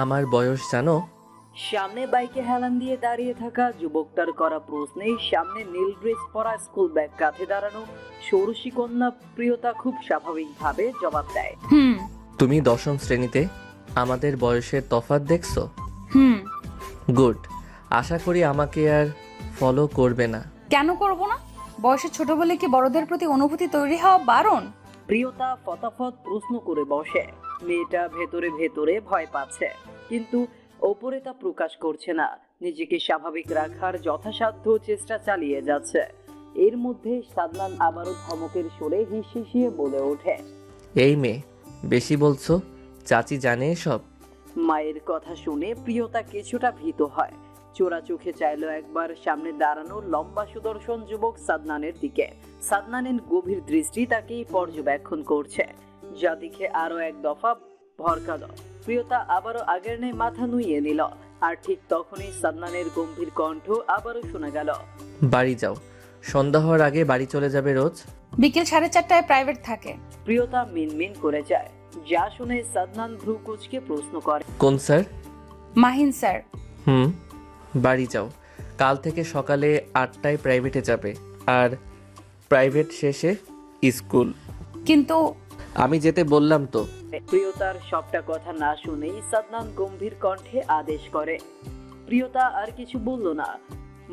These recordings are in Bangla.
আমার বয়স জানো? সামনে বাইকে হেলান দিয়ে দাঁড়িয়ে থাকা যুবকটার করা প্রশ্নেই সামনে নীল ড্রেস পরা স্কুল ব্যাগ কাঁধে দাঁড়ানো ষোড়শী কন্যা প্রিয়তা খুব স্বাভাবিকভাবে জবাব দেয়। তুমি 10ম শ্রেণীতে, আমাদের বয়সের তফাৎ দেখছো? গুড। আশা করি আমাকে আর ফলো করবে না। কেন করব না? বয়সে ছোট বলে কি বড়দের প্রতি অনুভূতি তৈরি হওয়া বারণ? প্রিয়তা ফটাফট প্রশ্ন করে বসে। মেয়েটা ভেতরে ভেতরে ভয় পাচ্ছে, কিন্তু ওপরে তা প্রকাশ করছে না। নিজেকে স্বাভাবিক রাখার যথাসাধ্য চেষ্টা চালিয়ে যাচ্ছে। এর মধ্যে সাদনান আবারও ধমকের সুরে হিসিয়ে বলে ওঠে, এই মেয়ে, বেশি বলছো। চাচি জানে এসব? মায়ের কথা শুনে প্রিয়তা কিছুটা ভীত হয়। চোরা চোখে চাইল একবার সামনে দাঁড়ানো লম্বা সুদর্শন যুবক সাদনানের দিকে। সাদনানের গভীর দৃষ্টি তাকেই পর্যবেক্ষণ করছে, যা দেখে আরো এক দফা ভরকাল। প্রিয়তা আবারও আগের ন্যায় মাথা নুইয়ে নিল। আর ঠিক তখনই সাদনানের গম্ভীর কণ্ঠ আবারও শোনা গেল, বাড়ি যাও, সন্ধ্যা হওয়ার আগে বাড়ি চলে যাবে রোজ। বিকেল 4:30টায় প্রাইভেট থাকে। প্রিয়তা মিনমিন করে যায়, যা শুনে সাদনান ভ্রু কুঁচকে প্রশ্ন করে, কোন স্যার? মাহিন স্যার। বাড়ি যাও। কাল থেকে সকালে 8টায় প্রাইভেটে যাবে, আর প্রাইভেট শেষে স্কুল। কিন্তু আমি যেতে বললাম তো। প্রিয়তার সবটা কথা না শুনেই সাদনান গম্ভীর কণ্ঠে আদেশ করে। প্রিয়তা আর কিছু বলল না।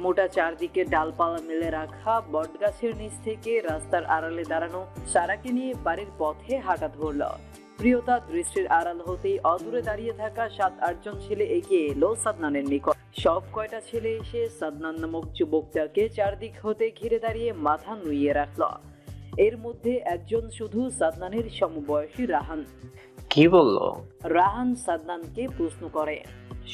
মোটা চারদিকে ডালপালা মেলে রাখা বটগাছের নিচ থেকে রাস্তার আড়ালে দাঁড়ানো সারাকে নিয়ে বাড়ির পথে হাঁটা ধরল। প্রিয়তা দৃষ্টির আড়াল হতেই অদূরে দাঁড়িয়ে থাকা 7-8 জন ছেলে এগিয়ে এলো সাদনানের নিকট। সব কয়টা ছেলে এসে সাদনান নামক যুবকটাকে চারদিক হতে ঘিরে দাঁড়িয়ে মাথা নুইয়ে রাখল। এর মধ্যে একজন শুধু সাদনানের সমবয়সী রাহান। কি বললো? রাহান সাদনানকে প্রশ্ন করে।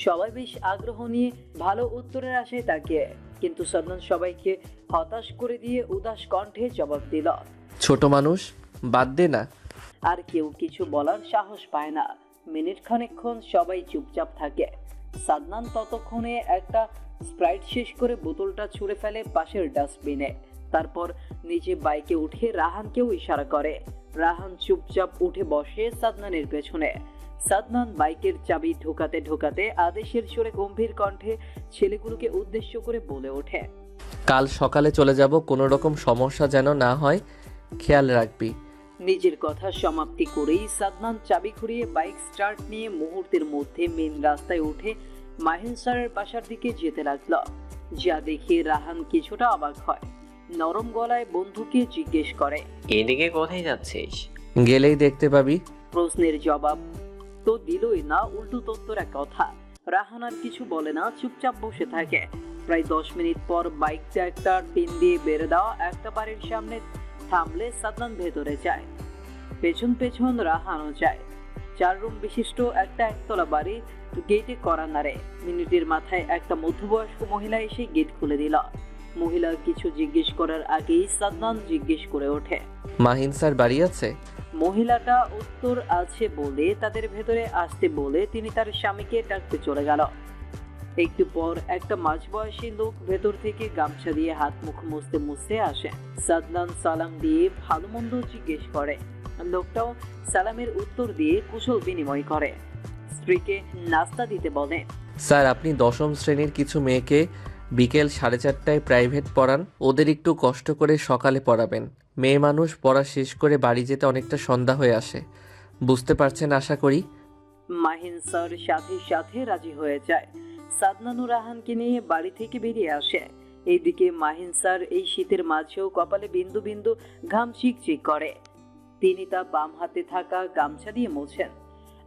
সবাই বেশ আগ্রহ নিয়ে ভালো উত্তরের আশায় তাকিয়ে, কিন্তু সাদনান সবাইকে হতাশ করে দিয়ে উদাস কণ্ঠে জবাব দিল, ছোট মানুষ, বাদ দে না। আর কেউ কিছু বলার সাহস পায় না। মিনিট খানেকক্ষণ সবাই চুপচাপ থাকে। সাদনান ততক্ষণে একটা স্প্রাইট শেষ করে বোতলটা ছুঁড়ে ফেলে পাশের ডাস্টবিনে। তারপর নিজে বাইকে উঠে রাহানকেও ইশারা করে। রাহান চুপচাপ উঠে বসে সাদনানের পেছনে। সাদনান বাইকের চাবি ঢোকাতে ঢোকাতে আদেশের সুরে গম্ভীর কণ্ঠে ছেলেগুলোকে উদ্দেশ্য করে বলে ওঠে, কাল সকালে চলে যাব, কোনো রকম সমস্যা যেন না হয়, খেয়াল রাখবি। নিজের কথা সমাপ্তি করেই সাদনান চাবি ঘুরিয়ে বাইক স্টার্ট নিয়ে মুহূর্তের মধ্যে মেন রাস্তায় উঠে মাহিন স্যারের বাসার দিকে যেতে লাগল। যা দেখে রাহান কিছুটা অবাক হয়। নরম গলায় বন্ধুকে জিজ্ঞেস করে, এদিকে কোথায় যাচ্ছিস? গেলেই দেখতে পাবি। প্রশ্নের জবাব তো দিলই না, উল্টো তত্ত্বর এক কথা। রাহান আর কিছু বলে না, চুপচাপ বসে থাকে। প্রায় 10 মিনিট পর বাইকটা একটা টিন দিয়ে বেড়ে দেওয়া একটা বাড়ির সামনে থামলে সাদনান ভেতরে যায়। পেছন পেছন রাহানও যায়। 4 রুম বিশিষ্ট একটা একতলা বাড়ি, গেটে কড়া নাড়ে। মিনিটের মাথায় একটা মধ্যবয়স্ক মহিলা এসে গেট খুলে দিল। মহিলা কিছু জিজ্ঞেস করার আগেই সাদনান জিজ্ঞেস করে ওঠে, মাহিন স্যার বাড়ি আছে? মহিলাটা উত্তর আছে বলে তাদের ভেতরে আসতে বলে তিনি তার স্বামীকে ডাকতে চলে গেল। একটু পর একটা মাঝবয়সী লোক ভেতর থেকে গামছা দিয়ে হাত মুখ মুছতে মুছতে আসে। সাদনান সালাম দিয়ে ভালো মন্দ জিজ্ঞেস করে। লোকটাও সালামের উত্তর দিয়ে কুশল বিনিময় করে। স্ত্রীকে নাস্তা দিতে বলে। স্যার, আপনি 10ম শ্রেণীর কিছু মেয়েকে বিকেল 4:30টায় প্রাইভেট পড়ান, ওদের একটু কষ্ট করে সকালে পড়াবেন। মেয়ে মানুষ পড়া শেষ করে বাড়ি যেতে অনেকটা সন্ধ্যা হয়ে আসে, বুঝতে পারছেন আশা করি। মাহিন স্যার সাথে সাথে রাজি হয়ে যায়। সাদনানু রাহানকে নিয়ে বাড়ি থেকে বেরিয়ে আসে। এইদিকে মাহিন স্যার এই শীতের মাঝেও কপালে বিন্দু বিন্দু ঘাম চিকচিক করে। তিনি তা বাম হাতে থাকা গামছা দিয়ে মোছেন।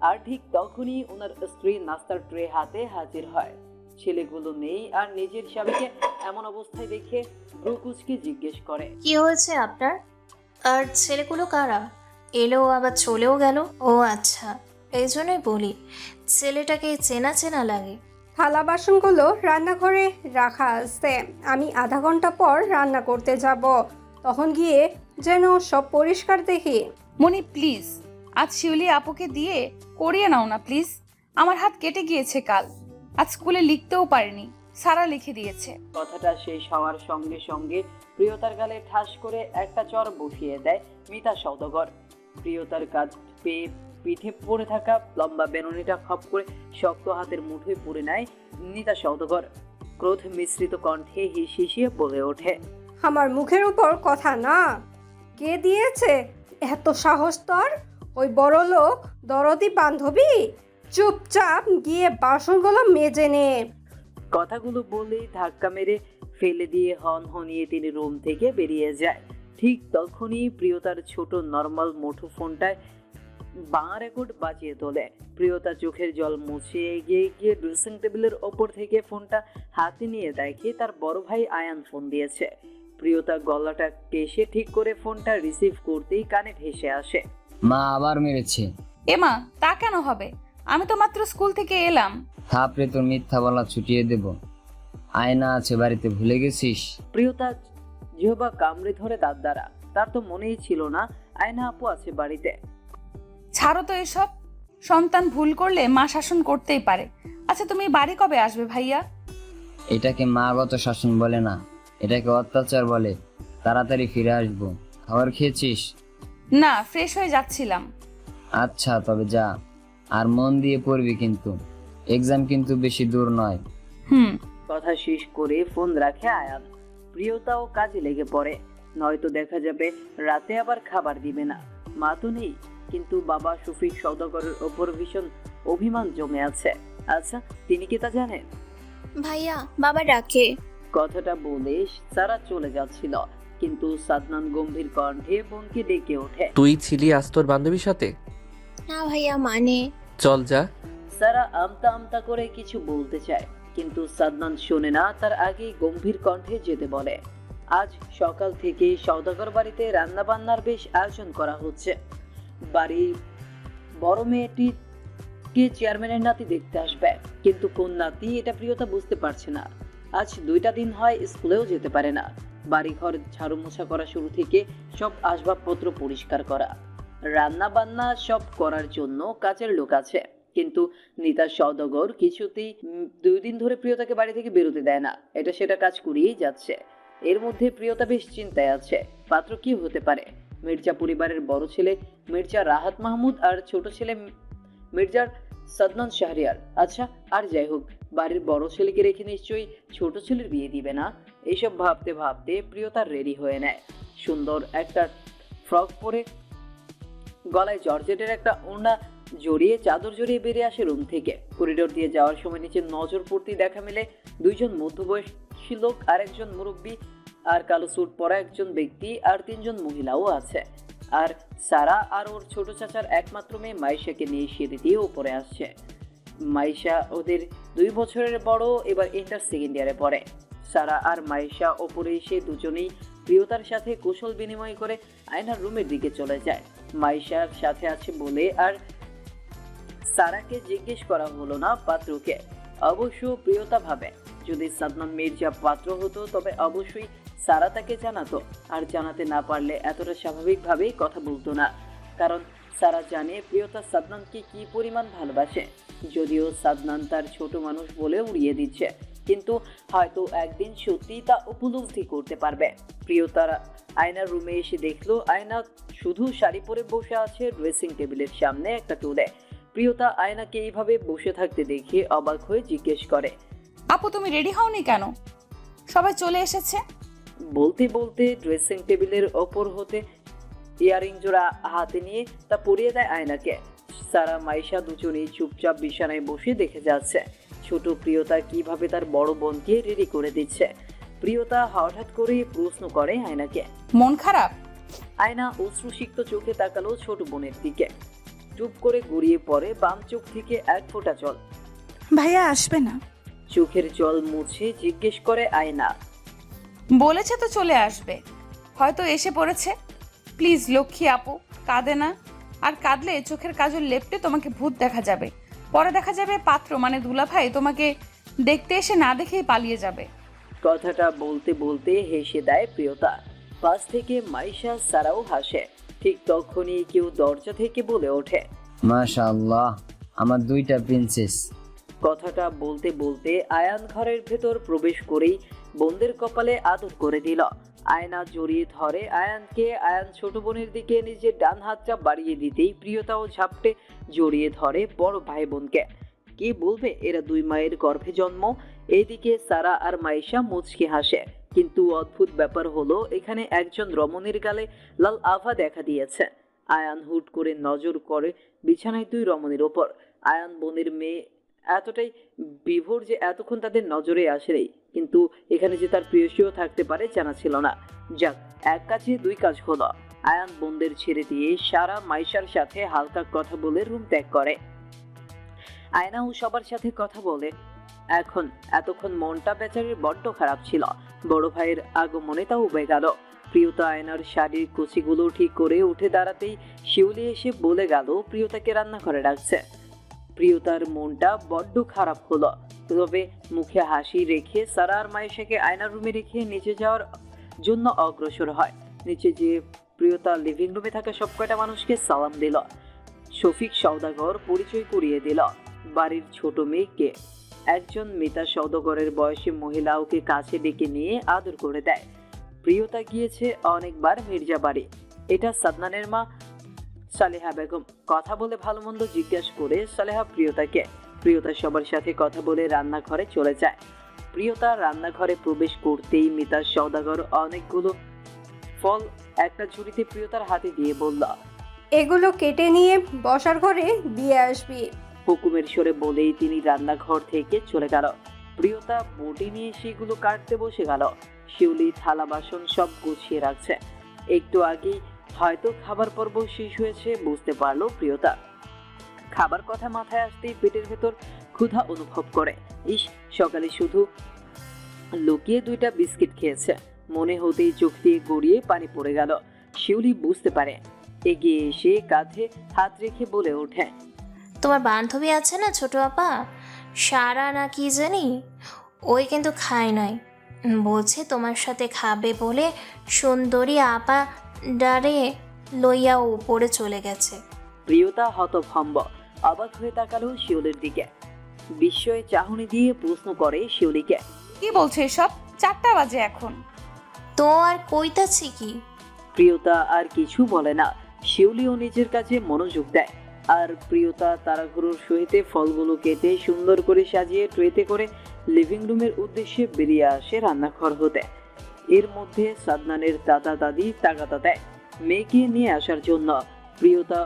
আর ঠিক তখনই ওনার স্ত্রী নাস্তার ট্রে হাতে হাজির হয়। ছেলেগুলো নেই, আর নিজের স্বামীকে এমন অবস্থায় দেখে ব্রুকুচকে জিজ্ঞেস করে, কি হয়েছে আপনার? আর ছেলেগুলো কারা? এলো আবার চলেও গেল। ও আচ্ছা, এই জন্যই বলি ছেলেটাকে চেনা চেনা লাগে। থালা বাসনগুলো রান্নাঘরে রাখা আছে। আমি আধা ঘন্টা পর রান্না করতে যাব, তখন গিয়ে যেন সব পরিষ্কার দেখি। মনি প্লিজ, আজ শিউলি আপুকে দিয়ে করিয়ে নাও না প্লিজ। আমার হাত কেটে গিয়েছে কাল, আজ স্কুলে লিখতেও পারিনি, সারা লিখে দিয়েছে। কথাটা শেষ হওয়ার সঙ্গে সঙ্গে প্রিয়তার গালে ঠাস করে একটা চড় বসিয়ে দেয় মিতা সওদাগর। প্রিয়তার কাজ পেয়ে পিঠে পড়ে থাকা লম্বা বেনুনিটা খপ করে শক্ত হাতের মুঠোয় পুরে নেয় নিতা সওদাগর। ক্রোধ মিশ্রিত কণ্ঠে হিসিয়ে বলে ওঠে, আমার মুখের উপর কথা না। কে দিয়েছে এত সাহস তোর? ওই বড় লোক দরদি বান্ধবী? চুপচাপ গিয়ে বাসনগুলো মেজে নে। কথাগুলো বলেই ধাক্কা মেরে ফেলে দিয়ে হনহনিয়ে তিনি রুম থেকে বেরিয়ে যায়। ঠিক তখনই প্রিয়তার ছোট নর্মাল মুঠো ফোনটায় বাঁ রেকর্ড বাজিয়ে তোলে। প্রিয়তা চোখের জল মুছে এগিয়ে গিয়ে ড্রেসিং টেবিলের ওপর থেকে ফোনটা হাতে নিয়ে দেখে তার বড় ভাই আয়ান ফোন দিয়েছে। প্রিয়তা গলাটা কেশে ঠিক করে ফোনটা রিসিভ করতেই কানে ভেসে আসে, মা আবার মেরেছে। এমা, তা কেন হবে? আমি তো মাত্র স্কুল থেকে এলাম। থাপড়ে তোর মিথ্যা বলা ছুটিয়ে দেব। আয়না আছে বাড়িতে, ভুলে গেছিস? প্রিয়তা জিহ্বা কামড়ে ধরে দাঁত দ্বারা। তার তো মনেই ছিল না আয়না আপু আছে বাড়িতে। ছাড়ো তো এসব। সন্তান ভুল করলে মা শাসন করতেই পারে। আচ্ছা, তুমি বাড়ি কবে আসবে ভাইয়া? এটাকে মাগত শাসন বলে না, এটাকে অত্যাচার বলে। তাড়াতাড়ি ফিরে আসবো। খাবার খেয়েছিস? না, ফ্রেশ হয়ে যাচ্ছিলাম। আচ্ছা তবে যা, আর মন দিয়ে পড়বি কিন্তু। এক্সাম কিন্তু বেশি দূর নয়। হুম। কথা শেষ করে ফোন রাখে আয়ান। প্রিয়তাও কাজে লেগে পড়ে, নয়তো দেখা যাবে রাতে আবার খাবার দিবে না। মা তো নেই, কিন্তু বাবা শফিক সওদাগরের ওপর ভীষণ অভিমান জমে আছে। আচ্ছা, তিনি কি তা জানেন? ভাইয়া, বাবা ডাকে। কথাটা বলে সারা চলে যাচ্ছিল, কিন্তু সাদনান গম্ভীর কণ্ঠে বোনকে ডেকে ওঠে, তুই ছিলি আজ তোর বান্ধবীর সাথে? না ভাইয়া, মানে চল যা। সারা আমতা আমতা করে কিছু বলতে চায়, কিন্তু সাদনান শোনে না। তার আগেই গম্ভীর কণ্ঠে যেতে বলে, আজ সকাল থেকে সওদাগর বাড়িতে রান্না বান্নার বেশ আয়োজন করা হচ্ছে। বাড়ির বড় মেয়েটিকে চেয়ারম্যানের নাতি দেখতে আসবে, কিন্তু কোন নাতি এটা প্রিয়তা বুঝতে পারছে না। আজ 2টা দিন হয় স্কুলেও যেতে পারে না। বাড়িঘর ঝাড়ু মোছা করা শুরু থেকে সব আসবাবপত্র পরিষ্কার করা, রান্না বান্না সব করার জন্য কাজের লোক আছে, কিন্তু নিতা সওদাগর কিছুতেই 2 দিন ধরে প্রিয়তাকে বাড়ি থেকে বেরোতে দেয় না। এটা সেটা কাজ করিয়েই যাচ্ছে। এর মধ্যে প্রিয়তা বেশ চিন্তায় আছে, পাত্র কি হতে পারে। মির্জা পরিবারের বড় ছেলে মির্জা রাহাত মাহমুদ আর ছোট ছেলে মির্জার সাদনান শাহরিয়ার। আচ্ছা, আর যাই হোক, বাড়ির বড় ছেলেকে রেখে নিশ্চয়ই ছোট ছেলের বিয়ে দিবে না। এইসব ভাবতে ভাবতে প্রিয়তা রেডি হয়ে নেয়। সুন্দর একটা ফ্রক পরে, গলায় জর্জেটের একটা ওড়না জড়িয়ে চাদর জড়িয়ে বেরিয়ে আসে রুম থেকে। করিডোর দিয়ে যাওয়ার সময় নিচে নজর পড়তেই দেখা মেলে 2জন মধ্যবয়সী লোক, আর একজন মুরব্বী, আর কালো স্যুট পরা একজন ব্যক্তি, আর 3জন মহিলাও আছে। আর সারা আর ওর ছোট চাচার একমাত্র মেয়ে মাইশাকে নিয়ে সিঁড়ি দিয়ে উপরে আসছে। মাইশা ওদের 2 বছরের বড়, এবার ইন্টার সেকেন্ড ইয়ারে পড়ে। সারা আর মাইশা ওপরে এসে দুজনেই প্রিয়তার সাথে কুশল বিনিময় করে আয়নার রুমের দিকে চলে যায়। মাইশার সাথে আছে বলে আর সারাকে জিজ্ঞেস করা হলো না পাত্রকে। অবশ্য প্রিয়তা ভাবে, যদি সাদনান মির্জা পাত্র হতো তবে অবশ্যই সারা তাকে জানাতো, আর জানাতে না পারলে এতটা স্বাভাবিকভাবেই কথা বলতো না। কারণ সারা জানে প্রিয়তা সাদনানকে কি পরিমাণ ভালোবাসে। যদিও সাদনান তার ছোট মানুষ বলে উড়িয়ে দিচ্ছে, কিন্তু হয়তো একদিন সত্যিই তা উপলব্ধি করতে পারবে। প্রিয়তার আয়নার রুমে এসে দেখলো আয়না শুধু শাড়ি পরে বসে আছে ড্রেসিং টেবিলের সামনে একটা টুলে। প্রিয়তা আয়নাকে এইভাবে বসে থাকতে দেখে অবাক হয়ে জিজ্ঞেস করে, আপু, তুমি রেডি হওনি কেন? সবাই চলে এসেছে। বলতে বলতে ড্রেসিং টেবিলের ওপর হতে ইয়ারিং জোড়া হাতে নিয়ে তা পরিয়ে দেয় আয়নাকে। সারা মাইশা দুজনেই চুপচাপ বিছানায় বসে দেখে যাচ্ছে ছোট প্রিয়তা কিভাবে তার বড় বোনকে রেডি করে দিচ্ছে। প্রিয়তা হঠাৎ করে প্রশ্ন করে আয়নাকে, মন খারাপ? আয়না অশ্রুসিক্ত চোখে তাকালো ছোট বোনের দিকে। চুপ করে গড়িয়ে পড়ে বাম চোখ থেকে 1 ফোঁটা জল। ভাইয়া আসবে না? চোখের জল মুছে জিজ্ঞেস করে আয়না। বলেছে তো চলে আসবে, হয়তো এসে পড়েছে। প্লিজ লক্ষ্মী আপু, কাঁদে না। আর কাঁদলে চোখের কাজল লেপটে তোমাকে ভূত দেখা যাবে। পরে দেখা যাবে পাত্র মানে দুলাভাই তোমাকে দেখতে এসে না দেখেই পালিয়ে যাবে। কথাটা বলতে বলতে হেসে দেয় প্রিয়তা। পাশ থেকে মাইশা সারাও হাসে। ঠিক তখনই কেউ দরজা থেকে বলে ওঠে, মাশাআল্লাহ, আমার 2টা প্রিন্সেস। কথাটা বলতে বলতে আয়ান ঘরের ভেতর প্রবেশ করেই বোনদের কপালে আদর করে দিল। আয়না জড়িয়ে ধরে আয়ানকে। আয়ান ছোট বোনের দিকে নিজের ডান হাতটা বাড়িয়ে দিতেই প্রিয়তাও ঝাপটে জড়িয়ে ধরে বড় ভাই বোনকে। কে বলবে এরা দুই মায়ের গর্ভে জন্ম। এইদিকে সারা আর মাইশা মুচকি হাসে। কিন্তু অদ্ভুত ব্যাপার হলো এখানে একজন রমণীর গালে লাল আভা দেখা দিয়েছে। আয়ান হুট করে নজর করে বিছানায় দুই রমণীর ওপর। আয়ান বোনের মেয়ে এতটাই বিভোর যে এতক্ষণ তাদের নজরে আসেনি, কিন্তু এখানে যে তার প্রিয়সীও থাকতে পারে জানা ছিল না। যাক, এক কাজে দুই কাজ হলো। আয়ান বোনদের ছেড়ে দিয়ে সারা মাইশার সাথে হালকা কথা বলে রুম ত্যাগ করে। আয়নাও সবার সাথে কথা বলে। এতক্ষণ মনটা বেচারির বড্ড খারাপ ছিল। বড় ভাইয়ের আগমনে তা উবে গেল। প্রিয়তা আয়নার শাড়ির কুচিগুলো ঠিক করে উঠে দাঁড়াতেই শিউলি এসে বলে গেল প্রিয়তাকে রান্নাঘরে ডাকছে। প্রিয়তার মনটা বড্ড খারাপ হলো, তবে মুখে হাসি রেখে সারা আর মায়েশাকে আয়নার রুমে রেখে নিচে যাওয়ার জন্য অগ্রসর হয়। নিচে যেয়ে প্রিয়তা লিভিং রুমে থাকা সব কয়টা মানুষকে সালাম দিল। শফিক সওদাগর পরিচয় করিয়ে দিল বাড়ির ছোট মেয়েকে। একজন মিতা সওদাগরের বয়সী মহিলা ওকে কাছে ডেকে নিয়ে আদর করে দেয়। প্রিয়তা গিয়েছে অনেকবার মির্জা বাড়ি। এটা সাদনানের মা সালেহা বেগম। কথা বলে ভালো মন্দ জিজ্ঞেস করে সালেহা প্রিয়তাকে। প্রিয়তা সবার সাথে কথা বলে রান্নাঘরে চলে যায়। প্রিয়তা রান্নাঘরে প্রবেশ করতেই মিতা সওদাগর অনেকগুলো ফল একটা ঝুড়িতে প্রিয়তার হাতে দিয়ে বলল, এগুলো কেটে নিয়ে বসার ঘরে দিয়ে আসবি। হুকুমের সরে বলেই তিনি রান্নাঘর থেকে চলে গেল। প্রিয়তা বটি নিয়ে সেগুলো কাটতে বসে গেল। শিউলি থালা বাসন সব গুছিয়ে রাখছে। একটু আগেই হয়তো খাবার পর্ব শেষ হয়েছে বুঝতে পারলো প্রিয়তা। খাবার কথা মাথায় আসতেই পেটের ভেতর ক্ষুধা অনুভব করে। ইস, সকালে শুধু লুকিয়ে দুইটা বিস্কিট খেয়েছে। মনে হতেই চোখ দিয়ে গড়িয়ে পানি পড়ে গেল। শিউলি বুঝতে পারে। এগিয়ে এসে কাঁধে হাত রেখে বলে ওঠে, তোমার বান্ধবী আছে না ছোট আপা, সারা না কি জানি, ওই কিন্তু খায় নাই। বলছে তোমার সাথে খাবে বলে সুন্দরী আপা ডারে লইয়া উপরে চলে গেছে। প্রিয়তা হতভম্ব অবাক হয়ে তাকালো শিউলির দিকে। বিস্ময়ে চাহনি দিয়ে প্রশ্ন করে শিউলিকে, কি বলছে এসব? 4টা বাজে এখন। তো আর কইতাছি কি? প্রিয়তা আর কিছু বলে না। শিউলিও নিজের কাছে মনোযোগ দেয়। আর প্রিয়তা তাড়াহুড়োর সহিতে ফলগুলো কেটে সুন্দর করে সাজিয়ে ট্রেতে করে লিভিং রুমের উদ্দেশ্যে বেরিয়ে আসে রান্নাঘর হতে। এর মধ্যে সাদনানের দাদা দাদি তাগাদা দেয় মেয়েকে নিয়ে আসার জন্য। প্রিয়তা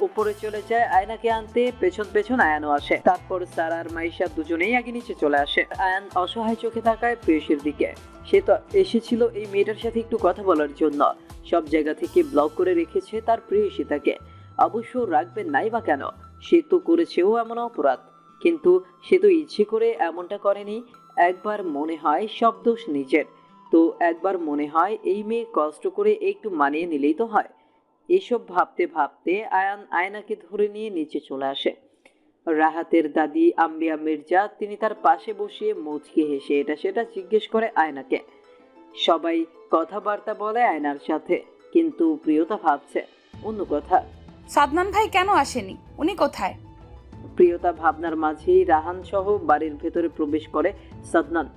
উপরে চলে যায় আয়নাকে আনতে। পেছন পেছন আয়ানও আসে। তারপর সারা আর মাইশা দুজনেই আগে নিচে চলে আসে। আয়ান অসহায় চোখে তাকায় প্রেয়সীর দিকে। সে তো এসেছিল এই মেয়েটার সাথে একটু কথা বলার জন্য। সব জায়গা থেকে ব্লক করে রেখেছে তার প্রেয়সী তাকে। অবশ্য রাখবেন নাই বা কেন, সে তো করেছেও এমন অপরাধ, কিন্তু সে তো ইচ্ছে করে এমনটা করেনি। একবার মনে হয় সব দোষ নিজের, তো একবার মনে হয় এই মেয়ে কষ্ট করে একটু মানিয়ে নিলেই তো হয়। এসব ভাবতে ভাবতে আয়ান আয়নাকে ধরে নিয়ে নিচে চলে আসে। রাহাতের দাদি আম্বিয়া মির্জা, তিনি তার পাশে বসিয়ে মুচকি হেসে এটা সেটা জিজ্ঞেস করে আয়নাকে। সবাই কথাবার্তা বলে আয়নার সাথে, কিন্তু প্রিয়তা ভাবছে অন্য কথা। সাদনান ভাই কেন আসেনি? উনি কোথায়? প্রিয়তা ভাবনার মাঝেই রাহান সহ বাড়ির ভেতরে প্রবেশ করে সাদনান।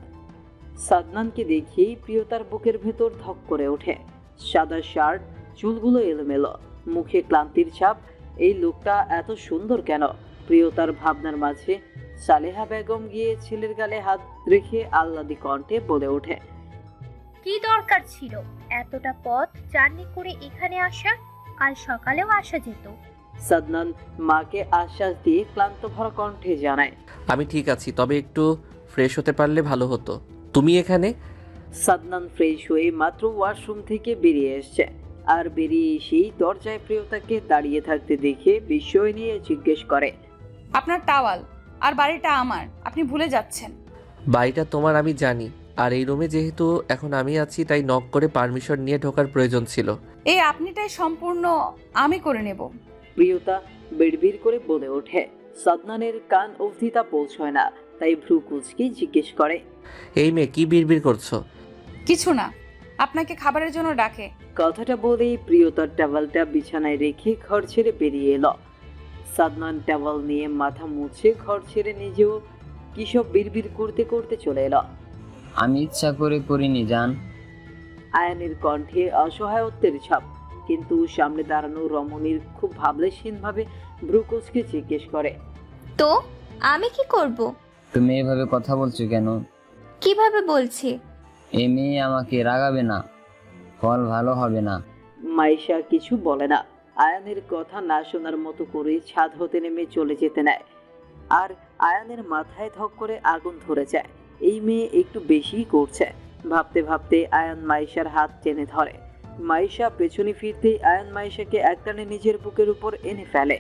সাদনানকে দেখেই প্রিয়তার বুকের ভেতর ধক করে ওঠে। সাদা শার্ট, চুলগুলো এলোমেলো, মুখে ক্লান্তির ছাপ। এই লোকটা এত সুন্দর কেন? প্রিয়তার ভাবনার মাঝে সালেহা বেগম গিয়ে ছেলের গালে হাত রেখে আহ্লাদি কণ্ঠে বলে ওঠে, কি দরকার ছিল এতটা পথ জার্নি করে এখানে আসা? কাল সকালেও আসা যেত। সাদনান মাকে আশ্বাস দিয়ে ক্লান্ত ভরা কণ্ঠে জানায়, আমি ঠিক আছি, তবে একটু ফ্রেশ হতে পারলে ভালো হতো। তুমি এখানে? সাদনান ফ্রেশ হয়ে মাত্র ওয়াশরুম থেকে বেরিয়ে এসছে। আর বেরিয়ে এসেই দরজায় প্রিয়তাকে দাঁড়িয়ে থাকতে দেখে বিস্ময় নিয়ে জিজ্ঞেস করে, আপনার টাওয়াল আর বাড়িটা আমার, আপনি ভুলে যাচ্ছেন। বাড়িটা তোমার আমি জানি, আর এই রুমে যেহেতু এখন আমি আছি তাই নক করে পারমিশন নিয়ে ঢোকার প্রয়োজন ছিল। এই আপনিটাই সম্পূর্ণ আমি করে নেব। প্রিয়তা বিড়বিড় করে বলে ওঠে। সাদনানের কান অবধি তা পৌঁছয় না, তাই ভ্রু কুঁচকে জিজ্ঞেস করে, এই মেয়ে কি বিড়বিড় করছো? কিছু না, আপনাকে খাবারের জন্য ডাকে। কথাটা বলেই প্রিয়তার টাওয়ালটা বিছানায় রেখে ঘর ছেড়ে বেরিয়ে এলো। সাদনান টাওয়াল নিয়ে মাথা মুছে ঘর ছেড়ে নিজেও কিসব বিড়বিড় করতে করতে চলে এলো। আমি ইচ্ছা করে করিনি জান। আয়ানের কণ্ঠে অসহায়ত্বের ছাপ, কিন্তু সামনে দাঁড়ানো রমণীর খুব ভাবলেশহীনভাবে ভ্রু কুঁচকে জিজ্ঞেস করে, তো আমি কি করব? তুমি এভাবে কথা বলছো কেন? কিভাবে বলছি? এই মেয়ে আমাকে রাগাবে না, ফল ভালো হবে না। মাইশা কিছু বলে না। আয়ানের কথা না শোনার মতো করে ছাদ হতে নেমে চলে যেতে নেয়। আর আয়ানের মাথায় ধক করে আগুন ধরে যায়। এই মেয়ে একটু বেশিই করছে। ভাবতে ভাবতে আয়ান মাইশার হাত টেনে ধরে। মাইশা পেছনে ফিরতেই আয়ান মাইশাকে একটানে নিজের বুকের উপর এনে ফেলে,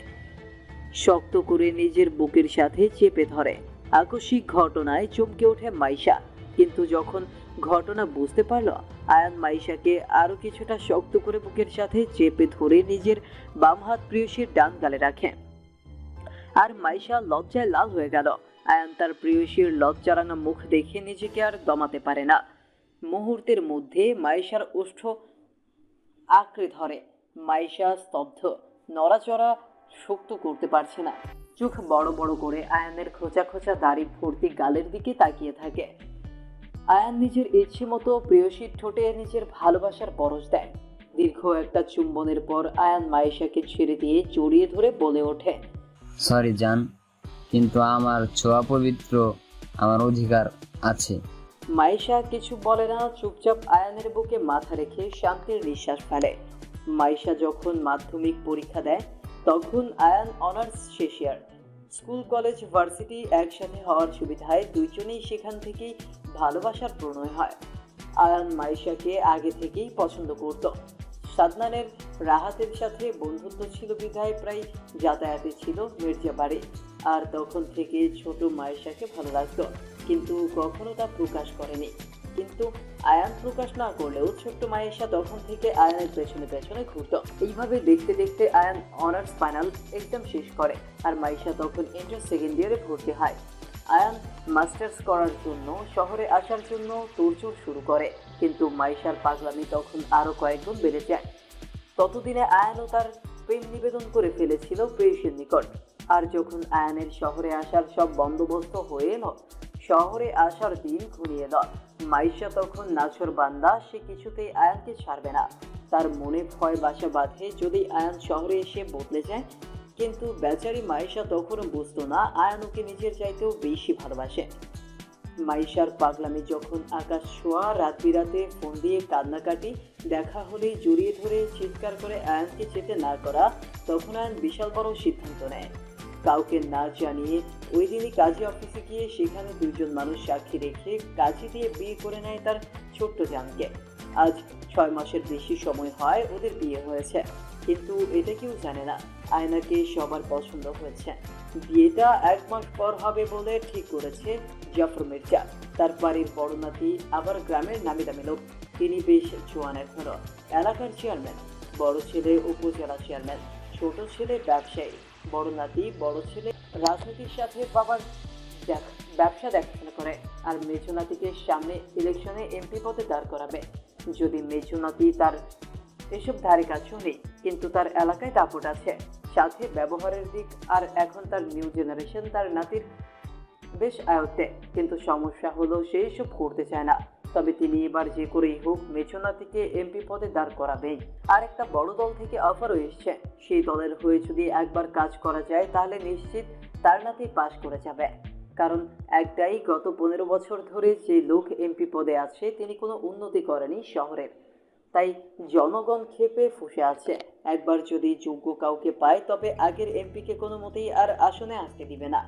শক্ত করে নিজের বুকের সাথে চেপে ধরে। আকস্মিক ঘটনায় চমকে ওঠে মাইশা, কিন্তু যখন ঘটনা বুঝতে পারল, আয়ান মাইশাকে আরো কিছুটা শক্ত করে বুকের সাথে চেপে ধরে নিজের বাম হাত প্রিয়সীর ডান গালে রাখে। আর মাইশা লজ্জায় লাল হয়ে গেল। আয়ান তার প্রিয়সীর লজ্জারাঙা মুখ দেখে নিজেকে আর দমাতে পারে না। মুহূর্তের মধ্যে মাইশার ওষ্ঠ আঁকড়ে ধরে। মাইশা স্তব্ধ, নড়াচড়া শক্ত করতে পারছে না। চোখ বড় বড় করে আয়ানের খোঁচা খোঁচা দাড়ি ভর্তি গালের দিকে তাকিয়ে থাকে। আয়ান নিজের ইচ্ছে মতো প্রেয়সীর ঠোঁটে নিজের ভালোবাসার পরশ দেয়। দীর্ঘ একটা চুম্বনের পর আয়ান মাইশাকে ছেড়ে দিয়ে জড়িয়ে ধরে বলে ওঠে, সরি জান, কিন্তু আমার ছোঁয়া পবিত্র, আমার অধিকার আছে। মাইশা কিছু বলে না, চুপচাপ আয়ানের বুকে মাথা রেখে শান্তির নিঃশ্বাস ফেলে। মাইশা যখন মাধ্যমিক পরীক্ষা দেয় তখন আয়ান অনার্স শেষ ইয়ার। স্কুল কলেজ ভার্সিটি একসাথে হওয়ার সুবিধায় দুইজনেই সেখান থেকেই ভালোবাসার প্রণয় হয়। আয়ান মাইশাকে আগে থেকেই পছন্দ করত। সাদনানের রাহাতের সাথে বন্ধুত্ব ছিল বিধায় প্রায় যাতায়াতে ছিল মির্জা বাড়ি। আর তখন থেকে ছোট মাইশাকে ভালো লাগতো, কিন্তু কখনো তা প্রকাশ করেনি। কিন্তু আয়ান প্রকাশ না করলেও ছোট্ট মাইশা তখন থেকে আয়ানের পেছনে পেছনে ঘুরত। এইভাবে দেখতে দেখতে আয়ান অনার্স ফাইনাল এক্সাম শেষ করে, আর মাইশা তখন ইন্টার সেকেন্ড ইয়ারে ভর্তি হয়। আয়ান মাস্টার্স করার জন্য শহরে আসার জন্য তোড়জোড় শুরু করে, কিন্তু মাইশার পাগলামি তখন আরো কয়েকগুণ বেড়ে যায়। ততদিনে আয়ানও তার প্রেম নিবেদন করে ফেলেছিল প্রেয়সীর নিকট। আর যখন আয়ানের শহরে আসার সব বন্দোবস্ত হয়ে এলো, শহরে আসার দিন ঘনিয়ে এলো, মাইশা তখন নাছর বান্দা, সে কিছুতেই আয়ানকে ছাড়বে না। তার মনে ভয় বাসা বাঁধে যদি আয়ান শহরে এসে বদলে যায়। কিন্তু বেচারি মাইশা তখনও বুঝতো না আয়ান ওকে নিজের চাইতেও বেশি ভালোবাসে। মাইশার পাগলামি যখন আকাশ ছোঁয়া, রাত বিরাতে ফোন দিয়ে কান্নাকাটি, দেখা হলেই জড়িয়ে ধরে চিৎকার করে আয়ানকে যেতে না করা, তখন আয়ান বিশাল বড় সিদ্ধান্ত নেয়। কাউকে না জানিয়ে ওই দিনই কাজী অফিসে গিয়ে সেখানে দুইজন মানুষ সাক্ষী রেখে কাজী দিয়ে বিয়ে করে নেয় তার ছোট্ট জানকে। আজ 6 মাসের বেশি সময় হয় ওদের বিয়ে হয়েছে, কিন্তু এটা কেউ জানে না আয়নাকে সবার পছন্দ হয়েছে। বিয়েটা 1 মাস পর হবে বলে ঠিক করেছে জাফর মির্জা। তার বাড়ির বড় নাতি আবার গ্রামের নামি দামি লোক, তিনি বেশ জোয়ান এখনো। এলাকার চেয়ারম্যান, বড় ছেলে উপজেলা চেয়ারম্যান, ছোট ছেলে ব্যবসায়ী। বড় নাতি বড় ছেলে রাজনীতির সাথে বাবার ব্যবসা দেখাশোনা করে, আর মেজো নাতিকে সামনে ইলেকশনে এমপি পদে দাঁড় করাবে। যদি মেজো নাতি তার এসব ধারে কাছেও নেই, কিন্তু তার এলাকায় দাপট আছে, সাথে ব্যবহারের দিক, আর এখন তার নিউ জেনারেশন তার নাতির বেশ আয়ত্তে। কিন্তু সমস্যা হলো সে এসব করতে চায় না। তবে তিনি এবার যে করেই হোক মেজো নাতিকে এমপি পদে দাঁড় করাবেই। আর একটা বড় দল থেকে অফারও এসছে, সেই দলের হয়ে যদি একবার কাজ করা যায় তাহলে নিশ্চিত তার নাতি পাশ করে যাবে। কারণ একটাই, গত 15 বছর ধরে যে লোক এমপি পদে আছে তিনি কোনো উন্নতি করেনি শহরের। তাই জনগণ ক্ষেপে ফুঁসে আছে। একবার যদি যোগ্য কাউকে পায় তবে আগের এমপিকে কোনো মতেই আর আসনে আসতে দিবে না।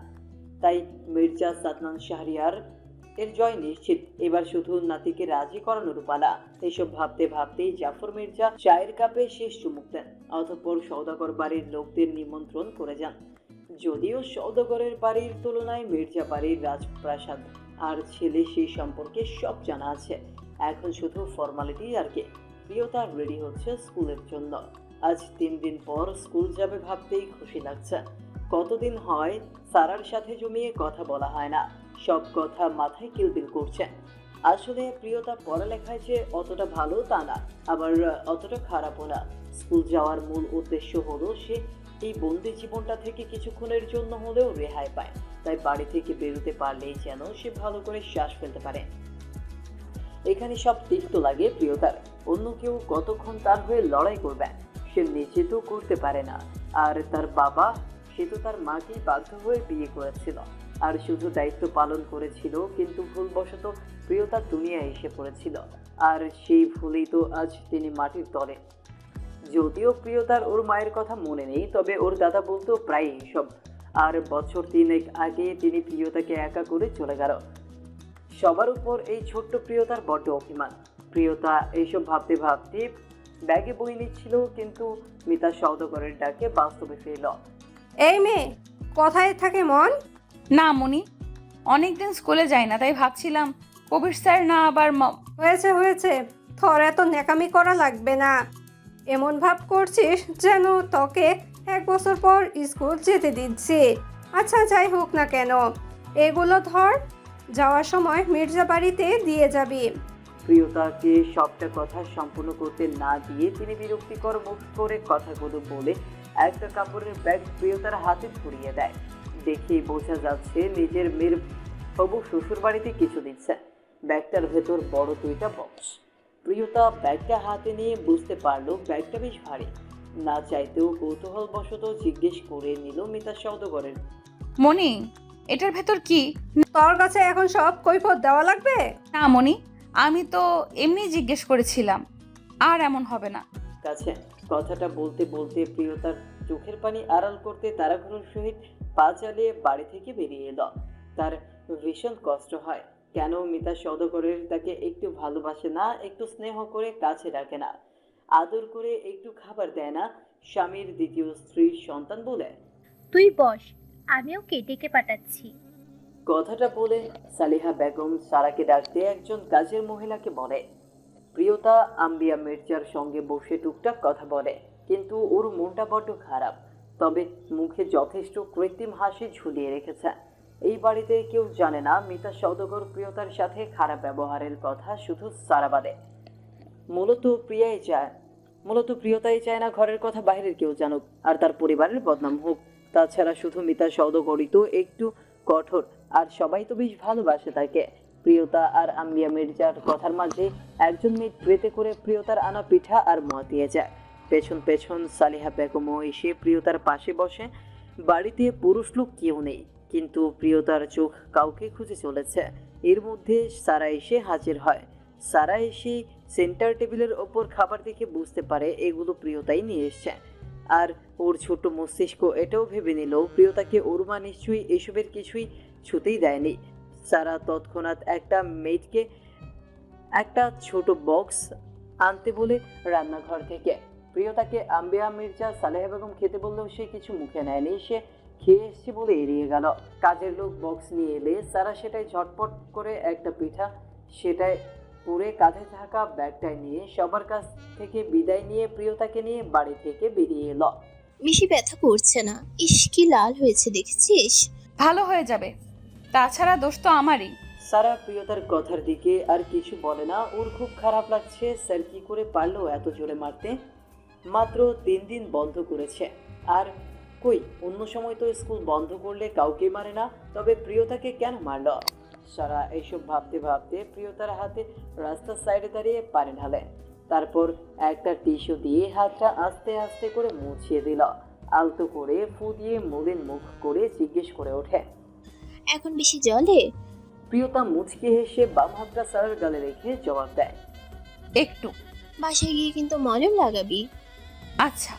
তাই মির্জা সাদনান শাহরিয়ার এর জয় নিশ্চিত। এবার শুধু নাতিকে রাজি করানোর পালা। এসব ভাবতে ভাবতেই জাফর মির্জা চায়ের কাপে শেষ চুমুক দেন, অতঃপর সওদাগর বাড়ির লোকদের নিমন্ত্রণ করে যান। যদিও সওদাগরের বাড়ির তুলনায় মির্জা বাড়ির রাজপ্রাসাদ আর ছেলে সেই সম্পর্কে সব জানা আছে। এখন শুধু ফর্মালিটি আর কি। প্রিয়তা রেডি হচ্ছে স্কুলের জন্য। আজ 3 দিন পর স্কুল যাবে ভাবতেই খুশি লাগছে। কতদিন হয় সারার সাথে জমিয়ে কথা বলা হয় না, সব কথা মাথায় কিলবিল করছে। আসলে প্রিয়তা পড়ালেখায় যে অতটা ভালো তা না, আবার অতটা খারাপও না। স্কুল যাওয়ার মূল উদ্দেশ্য হলো সে এই বন্দি জীবনটা থেকে কিছুক্ষণের জন্য হলেও রেহাই পায়। তাই বাড়ি থেকে বেরোতে পারলেই যেন সে ভালো করে শ্বাস ফেলতে পারে। এখানে সব তিক্ত লাগে প্রিয়তার। অন্য কেউ কতক্ষণ তার হয়ে লড়াই করবে, সে নিজে তো করতে পারে না। আর তার বাবা, সে তো তার মাকেই বাধ্য হয়ে বিয়ে করেছিল আর শুধু দায়িত্ব পালন করেছিল, কিন্তু ভুলবশত প্রিয়তা দুনিয়ায় এসে পড়েছিল, আর সেই ভুলেই তো আজ তিনি মাটির তলে। যদিও প্রিয়তার ওর মায়ের কথা মনে নেই, তবে ওর দাদা বলতো প্রায় এইসব। আর বছর 3 আগে তিনি প্রিয়তাকে একা করে চলে গেল। সবার উপর এই ছোট্ট প্রিয়তার বড্ড অভিমান। প্রিয়তা এইসব ভাবতে ভাবতে ব্যাগে বই নিচ্ছিল, কিন্তু মিতা সওদাগরের ডাকে বাস্তবে ফিরল। এই মেয়ে কোথায় থাকে মন? না মনি, অনেকদিন স্কুলে যাই না, তাই ভাবছিলাম কবির স্যার না আবার হয়েছে হয়েছে, তোর এত ন্যাকামি করা লাগবে না। এমন ভাব করছিস যেন তোকে 1 বছর পর স্কুল যেতে দিচ্ছি। আচ্ছা যাই হোক না কেন, এগুলো ধর, যাওয়ার সময় মির্জা বাড়িতে দিয়ে যাবি। প্রিয়তাকে সবটা কথা সম্পূর্ণ করতে না দিয়ে তিনি বিরক্তিকর মুখ করে কথাগুলো বলে একটা কাপড়ের ব্যাগ প্রিয়তার হাতে ধরিয়ে দেয়। দেখেই বোঝা যাচ্ছে নিজের মেয়ের হবু শ্বশুর বাড়িতে কিছু দিচ্ছে। ব্যাগটার ভেতর বড় 2টা বক্স। প্রিয়তা ব্যাগটা হাতে নিয়ে বুঝতে পারলো ব্যাগটা বেশ ভারী। না চাইতেও কৌতূহলবশত জিজ্ঞেস করে নিল মিতা সওদাগরের। মনি, এটার ভেতর কি? তোর কাছে এখন সব কৈফত দেওয়া লাগবে? না মনি, আমি তো এমনি জিজ্ঞেস করেছিলাম, আর এমন হবে না। কাছে কথাটা বলতে বলতে প্রিয়তার চোখের পানি আড়াল করতে তাড়াহুড়োর সহিত পা চালিয়ে বাড়ি থেকে বেরিয়ে এলো। তার ভীষণ কষ্ট হয়, কেন মিতা সওদাগরের তাকে একটু ভালোবাসে না, একটু স্নেহ করে কাছে রাখে না, আদর করে একটু খাবার দেয় না, স্বামীর দ্বিতীয় স্ত্রীর সন্তান বলে। তুই বস, আমিও ডেকে পাঠাচ্ছি। কথাটা বলে সালিহা বেগম সারাকে ডাকতে একজন কাজের মহিলাকে বলে। প্রিয়তা আম্বিয়া মির্জার সঙ্গে বসে টুকটাক কথা বলে, কিন্তু ওর মনটা বড্ড খারাপ। তবে মুখে যথেষ্ট কৃত্রিম হাসি ঝুলিয়ে রেখেছে। এই বাড়িতে কেউ জানে না মিতা সওদাগর প্রিয়তার সাথে খারাপ ব্যবহারের কথা, শুধু সারা বাদে। মূলত প্রিয়তাই চায় না ঘরের কথা বাইরের কেউ জানুক আর তার পরিবারের বদনাম হোক। তাছাড়া শুধু মিতা সওদাগরই তো একটু কঠোর, আর সবাই তো বেশ ভালোবাসে তাকে। প্রিয়তা আর আম্বিয়া মির্জার কথার মাঝে একজন মেয়ে ট্রেতে করে প্রিয়তার আনা পিঠা আর মদ দিয়ে যায়। পেছন পেছন সালিহা বেগমও এসে প্রিয়তার পাশে বসে। বাড়িতে পুরুষ লোক কেউ নেই, কিন্তু প্রিয়তার চোখ কাউকে খুঁজে চলেছে। এর মধ্যে সারা এসে হাজির হয়। সারা এসে সেন্টার টেবিলের ওপর খাবার দেখে বুঝতে পারে এগুলো প্রিয়তাই নিয়ে এসছে। আর ওর ছোট মস্তিষ্ক এটাও ভেবে নিল প্রিয়তাকে ওর মা নিশ্চয়ই এসবের কিছুই ছুতেই দেয়নি। সারা তৎক্ষণাৎ একটা মেয়েটকে একটা ছোট বক্স আনতে বলে রান্নাঘর থেকে। প্রিয়তাকে আম্বিয়া মির্জা সালেহা বেগম খেতে বললেও সে কিছু মুখে নেয়নি, সে খেয়ে এসছে বলে এড়িয়ে গেল। কাজের লোক বক্স নিয়ে এলে সারা সেটাই ঝটপট করে একটা পিঠা সেটাই পুরে কাঁধে থাকা ব্যাগটায় নিয়ে সবার কাছ থেকে বিদায় নিয়ে প্রিয়তাকে নিয়ে বাড়ি থেকে বেরিয়ে এলো। বেশি ব্যথা করছে না? ইস কি লাল হয়েছে দেখেছিস? ভালো হয়ে যাবে, তাছাড়া দোষ তো আমারই। সারা প্রিয়তার কথার দিকে আর কিছু বলে না। ওর খুব খারাপ লাগছে, স্যার কি করে পারলো এত জোরে মারতে। মাত্র 3 দিন বন্ধ করেছে, আর কই অন্য সময় তো স্কুল বন্ধ করলে কাউকে মারে না, তবে প্রিয়তাকে কেন মারল? সারা এইসব ভাবতে ভাবতে প্রিয়তার হাতে রাস্তার সাইডে দাঁড়িয়ে পানি ঢালে, তারপর একটা টিস্যু দিয়ে হাতটা আস্তে আস্তে করে মুছিয়ে দিল। আলতো করে ফু দিয়ে মলিন মুখ করে জিজ্ঞেস করে ওঠে, এখন বেশি জলে? প্রিয়তা মুচকি হেসে বাম হাতটা সারার গালে রেখে জবাব দেয়, একটু। বাসায় গিয়ে কিন্তু মলম লাগাবি। আচ্ছা।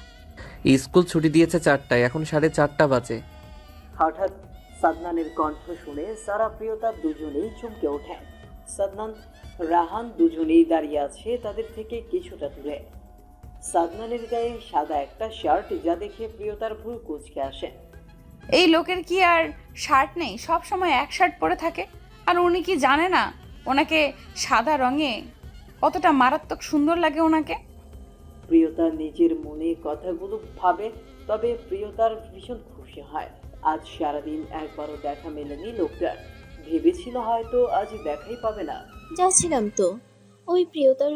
স্কুল ছুটি দিয়েছে 4টায়, এখন 4:30 বাজে। হঠাৎ সাদনানের কণ্ঠ শুনে সারা প্রিয়তা দুজনেই চমকে ওঠে। সাদনান রাহান দুজনেই দাঁড়িয়ে আছে তাদের থেকে কিছুটা দূরে। সাদনানের গায়ে সাদা একটা শার্ট, যা দেখে প্রিয়তার ভুল কুঁচকে আসে। এই লোকের কি আর শার্ট নেই? সব সময় এক শার্ট পরে থাকে। আর উনি কি জানে না ওনাকে সাদা রঙে কতটা মারাত্মক সুন্দর লাগে ওনাকে? প্রিয়তা নিজের মনে কথাগুলো ভাবে, তবে প্রিয়তার ভীষণ খুশি হয়। আজ সারাদিন একবারও দেখা মেলেনি লোকটার। ভেবেছিল হয়তো আজ দেখাই পাবে না। যাচ্ছিলাম তো ওই প্রিয়তার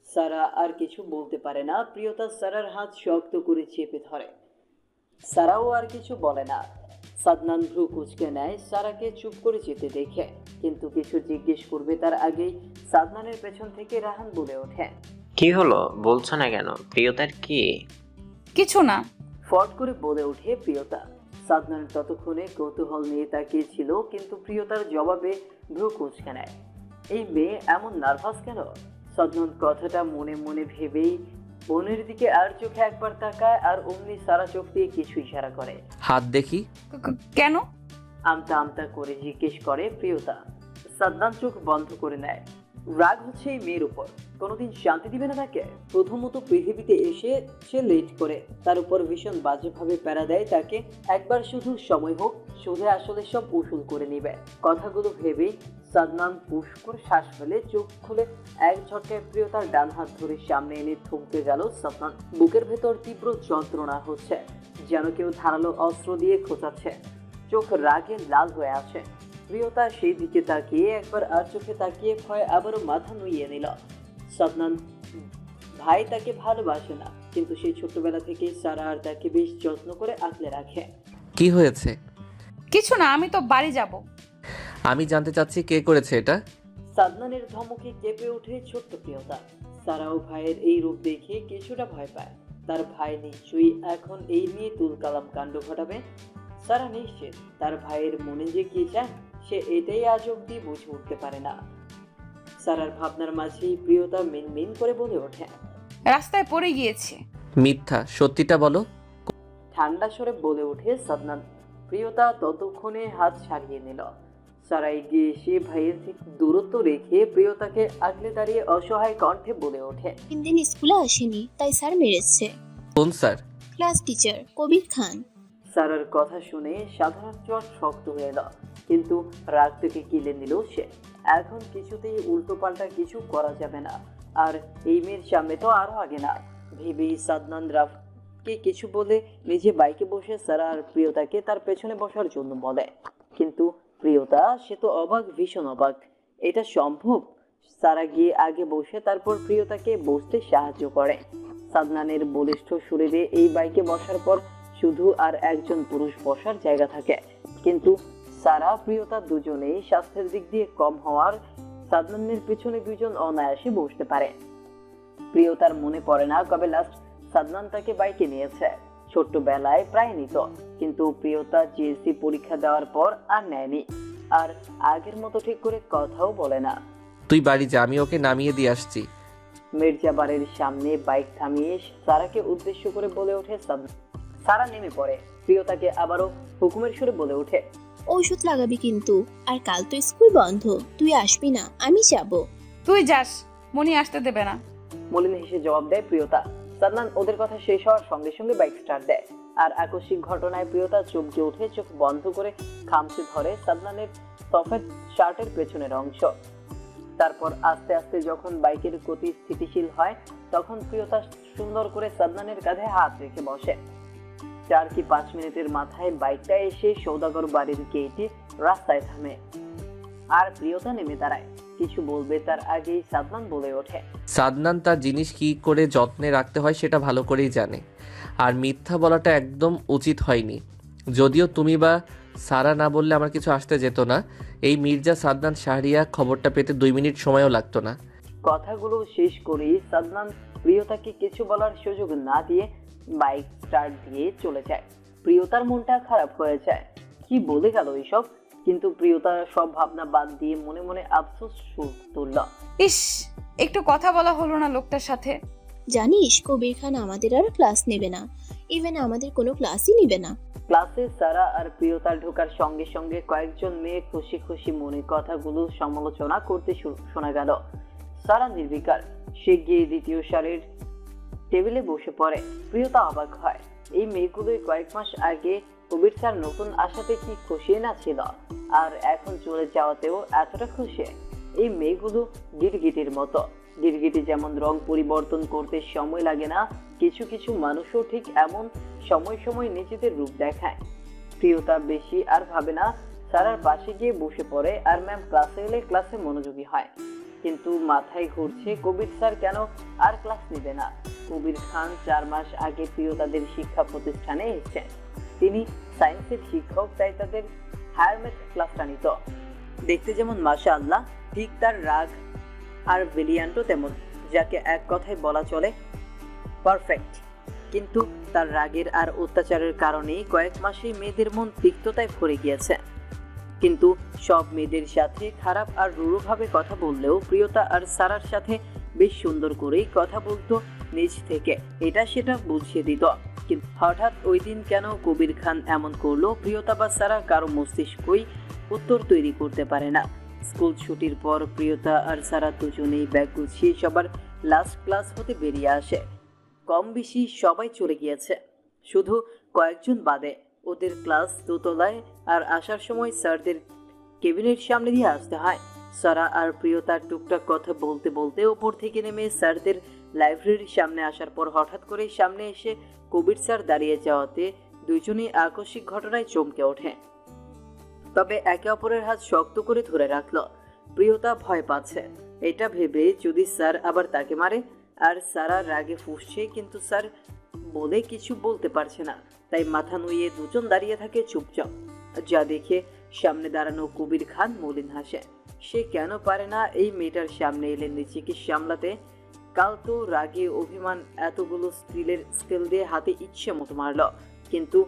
সারা আর কিছু বলতে পারে না। প্রিয়তা সারার হাত শক্ত করে চেপে ধরে। সারাও আর কিছু বলে না। সাদনান ভ্রু কুচকে নেয় সারাকে চুপ করে যেতে দেখে, কিন্তু কিছু জিজ্ঞেস করবে তার আগেই সাদনানের পেছন থেকে রাহান বলে ওঠে, কি হলো বলছো না কেন? প্রিয়তার কি? কিছু না। ফট করে বলে ওঠে প্রিয়তা। সাদনান ততক্ষণে কৌতূহল নিয়ে তাকিয়েছিল, কিন্তু প্রিয়তার জবাবে ভ্রু কুচকে নেয়। এই মেয়ে এমন নার্ভাস কেন? সাদনান কথাটা মনে মনে ভেবেই বোনের দিকে আর চোখে একবার তাকায়, আর অমনি সারা চোখ দিয়ে কিছু ইশারা করে। হাত দেখি। কেন? আমতা আমতা করে জিজ্ঞেস করে প্রিয়তা। সাদনান চোখ বন্ধ করে নেয়। রাগ হচ্ছে এই মেয়ের উপর, কোনোদিন শান্তি দিবে না তাকে। প্রথমত পৃথিবীতে এসে সে লেট করে, তার উপর ভীষণ বাজেভাবে প্যারা দেয় তাকে। একবার শুধু সময় হোক, শুধু আসলে সব উসুল করে নিবে। কথাগুলো ভেবেই সাদনান পুষ্কর শ্বাস ফেলে চোখ খুলে এক ঝটকায় প্রিয়তার ডান হাত ধরে সামনে এনে থমকে গেল সাদনান। বুকের ভেতর তীব্র যন্ত্রণা হচ্ছে, যেন কেউ ধারালো অস্ত্র দিয়ে খোঁচাচ্ছে। চোখ রাগে লাল হয়ে আছে। প্রিয়তা সেই দিকে তাকিয়ে একবার আর চোখে তাকিয়ে ভয় আবারও মাথা নুইয়ে নিল। সাদনান ভাই তাকে ভালোবাসে না, কিন্তু সেই ছোট্টবেলা থেকে সারা আর তাকে বেশ যত্ন করে আগলে রাখে। কি হয়েছে? কিছু না, আমি তো বাড়ি যাব। আমি জানতে চাচ্ছি কে করেছে এটা। সাদনানের ধমকে কেঁপে ওঠে ছোট্ট প্রিয়তা। সারাও ভাইয়ের এই রূপ দেখে কিছুটা ভয় পায়। তার ভাই নিশ্চয়ই এখন এই নিয়ে তুলকালাম কাণ্ড ঘটাবে। সারা নিশ্চিত তার ভাইয়ের মনে যে কি চায় সে এটাই আজ অব্দি বুঝে উঠতে পারে না। সারার ভাবনার মাঝেই প্রিয়তা মিনমিন করে বলে ওঠে, রাস্তায় পড়ে গিয়েছে। মিথ্যা, সত্যিটা বলো। ঠান্ডা স্বরে বলে ওঠে সাদনান। প্রিয়তা ততক্ষণে হাত ছাড়িয়ে নিল। সারা এগিয়ে এসে ভাইয়ের থেকে দূরত্ব রেখে প্রিয়তাকে আগলে দাঁড়িয়ে অসহায় কণ্ঠে বলে ওঠে, 3 দিন স্কুলে আসেনি তাই স্যার মেরেছে। কোন sir? Class teacher Kabir Khan. সারার কথা শুনে সাধারণ জ্বর শক্ত হয়ে এলো, কিন্তু রাগ থেকে কিলে নিল সে। এখন কিছুতেই উল্টো পাল্টা কিছু করা যাবে না, আর এই মেয়ের সামনে তো আরো আগে না ভেবেই সাদনান রাফকে কিছু বলে নিজে বাইকে বসে সারা আর প্রিয়তাকে তার পেছনে বসার জন্য বলে। কিন্তু প্রিয়তা সে তো অবাক, ভীষণ অবাক। এটা সম্ভব? সারা গিয়ে আগে বসে তারপর প্রিয়তাকে বসতে সাহায্য করে। সাদনানের বলিষ্ঠ শরীরে এই বাইকে বসার পর শুধু আর একজন পুরুষ বসার জায়গা থাকে, কিন্তু সারা প্রিয়তা দুজনেই স্বাস্থ্যের দিক দিয়ে কম হওয়ার সাদনানের পিছনে দুজন অনায়াসে বসতে পারে। প্রিয়তার মনে পড়ে না কবে লাস্ট সাদনান তাকে বাইকে নিয়েছে। ছোট্টবেলায় প্রায় নিত, কিন্তু প্রিয়তা জিএসসি পরীক্ষা দেওয়ার পর আর নেয়নি, আর আগের মতো ঠিক করে কথাও বলে না। তুই বাড়ি যা, আমি ওকে নামিয়ে দিয়ে আসছি। মির্জা বাড়ির সামনে বাইক থামিয়ে সারাকে উদ্দেশ্য করে বলে ওঠে সাদনান। সারা নেমে পড়ে। প্রিয়তাকে আবারও হুকুমের সুরে বলে ওঠে, ঔষধ লাগাবি কিন্তু, আর কাল তো স্কুল বন্ধ, তুই আসবি না? আমি যাব। তুই যাস, মনি আসতে দেবে না। মলিন হেসে জবাব দেয় প্রিয়তা। সাদনান ওদের কথা শেষ হওয়ার সঙ্গে সঙ্গে বাইক স্টার্ট দেয়, আর আকস্মিক ঘটনায় প্রিয়তা চমকে উঠে চোখ বন্ধ করে খামচে ধরে সাদনানের সফেদ শার্টের পেছনের অংশ। তারপর আস্তে আস্তে যখন বাইকের গতি স্থিতিশীল হয়, তখন প্রিয়তা সুন্দর করে সাদনানের কাঁধে হাত রেখে বসে। 4 কি 5 মিনিটের মাথায় বাইকটা এসে সৌদাগর বাড়ির গেটে রাস্তায় থামে, আর প্রিয়তা নেমে দাঁড়ায়। কিছু বলবে তার আগেই সাদনান বলে ওঠে, সাদনান তার জিনিস কি করে যত্নে রাখতে হয় সেটা ভালো করেই জানে, আর মিথ্যা বলাটা একদম উচিত হয়নি। যদিও তুমি বা সারা না বললে আমার কিছু আসতে যেত না। এই মির্জা সাদনান শাহরিয়া খবরটা পেতে 2 মিনিট সময়ও লাগতো না। কথাগুলো শেষ করেই সাদনান প্রিয়তাকে কিছু বলার সুযোগ না দিয়ে বাইক স্টার্ট দিয়ে চলে যায়। প্রিয়তার মনটা খারাপ হয়ে যায়, কি বলে গেল এইসব। কিন্তু প্রিয়তা সব ভাবনা বাদ দিয়ে মনে মনে আফসোস সুর তুলল। ইস, একটু কথা বলা হলো না লোকটার সাথে। জানিস কবির খান আমাদের আর ক্লাস নেবে না, ইভেন আমাদের কোনো ক্লাসই নেবে না। ক্লাসে সারা আর প্রিয়তা ঢোকার সঙ্গে সঙ্গে কয়েকজন মেয়ে খুশি খুশি মনে কথাগুলো সমালোচনা করতে শোনা গেল। সারা নির্বিকার, সে গিয়ে দ্বিতীয় সারির টেবিলে বসে পড়ে। প্রিয়তা অবাক হয়, এই মেয়েগুলোই কয়েক মাস আগে কবির স্যার নতুন আসাতে কি খুশি না ছিল, আর এখন চলে যাওয়াতেও এতটা খুশি। এই মেয়েগুলো গিরগিটির মতো। গিরগিটি যেমন রং পরিবর্তন করতে সময় লাগে না, কিছু কিছু মানুষও ঠিক এমন সময় সময় নিজেদের রূপ দেখায়। প্রিয়তা বেশি আর ভাবে না, সারার পাশে গিয়ে বসে পড়ে, আর ম্যাম ক্লাসে এলে ক্লাসে মনোযোগী হয়। কিন্তু মাথায় ঘুরছে কবির স্যার কেন আর ক্লাস নেবে না। কবির খান 4 মাস আগে প্রিয়তাদের শিক্ষা প্রতিষ্ঠানে এসেছেন। তিনি সায়েন্সের শিক্ষক, তাই তাদের হায়ার ম্যাথ ক্লাসটা নিত। দেখতে যেমন মাশাআল্লাহ, ঠিক তার রাগ আর ব্রিলিয়ান্টও তেমন, যাকে এক কথায় বলা চলে পারফেক্ট। কিন্তু তার রাগের আর অত্যাচারের কারণেই কয়েক মাসেই মেয়েদের মন তিক্ততায় ভরে গিয়েছে। কিন্তু সব মেয়েদের সাথে খারাপ আর রূঢ়ভাবে কথা বললেও প্রিয়তা আর সারার সাথে বেশ সুন্দর করেই কথা বলতো নিজ থেকে, এটা সেটা বুঝিয়ে দিত। কিন্তু হঠাৎ ওই দিন কেন কবির খান এমন করলো, প্রিয়তা বা সারা কারো মস্তিষ্কই উত্তর তৈরি করতে পারে না। স্কুল ছুটির পর প্রিয়তা আর সারা দুজনেই ব্যাগ গুছিয়ে সবার লাস্ট ক্লাস হতে বেরিয়ে আসে। কম বেশি সবাই চলে গিয়েছে, শুধু কয়েকজন বাদে। ওদের ক্লাস দোতলায়, আর আসার সময় স্যারদের কেবিনের সামনে দিয়ে আসতে হয়। সারা আর প্রিয়তার টুকটাক কথা বলতে বলতে ওপর থেকে নেমে স্যারদের লাইব্রেরির সামনে আসার পর হঠাৎ করে সামনে এসে কবির স্যার দাঁড়িয়ে যাওয়াতে দুজনেই আকস্মিক ঘটনায় চমকে ওঠে। তবে একে অপরের হাত শক্ত করে ধরে রাখলো। প্রিয়তা ভয় পাচ্ছে, এটা ভেবে যদি স্যার আবার তাকে মারে। আর সারা রাগে ফুঁসছে, কিন্তু স্যার বলে কিছু বলতে পারছে না, তাই মাথা নুইয়ে দুজন দাঁড়িয়ে থাকে চুপচাপ। যা দেখে সামনে দাঁড়ানো কবির খান মলিন হাসে। সে কেন পারে না এই মেয়েটার সামনে এলে নিজেকে সামলাতে। কাল তো রাগে অভিমান এতগুলো স্কেল দিয়ে হাতে ইচ্ছে মতো মারল, কিন্তু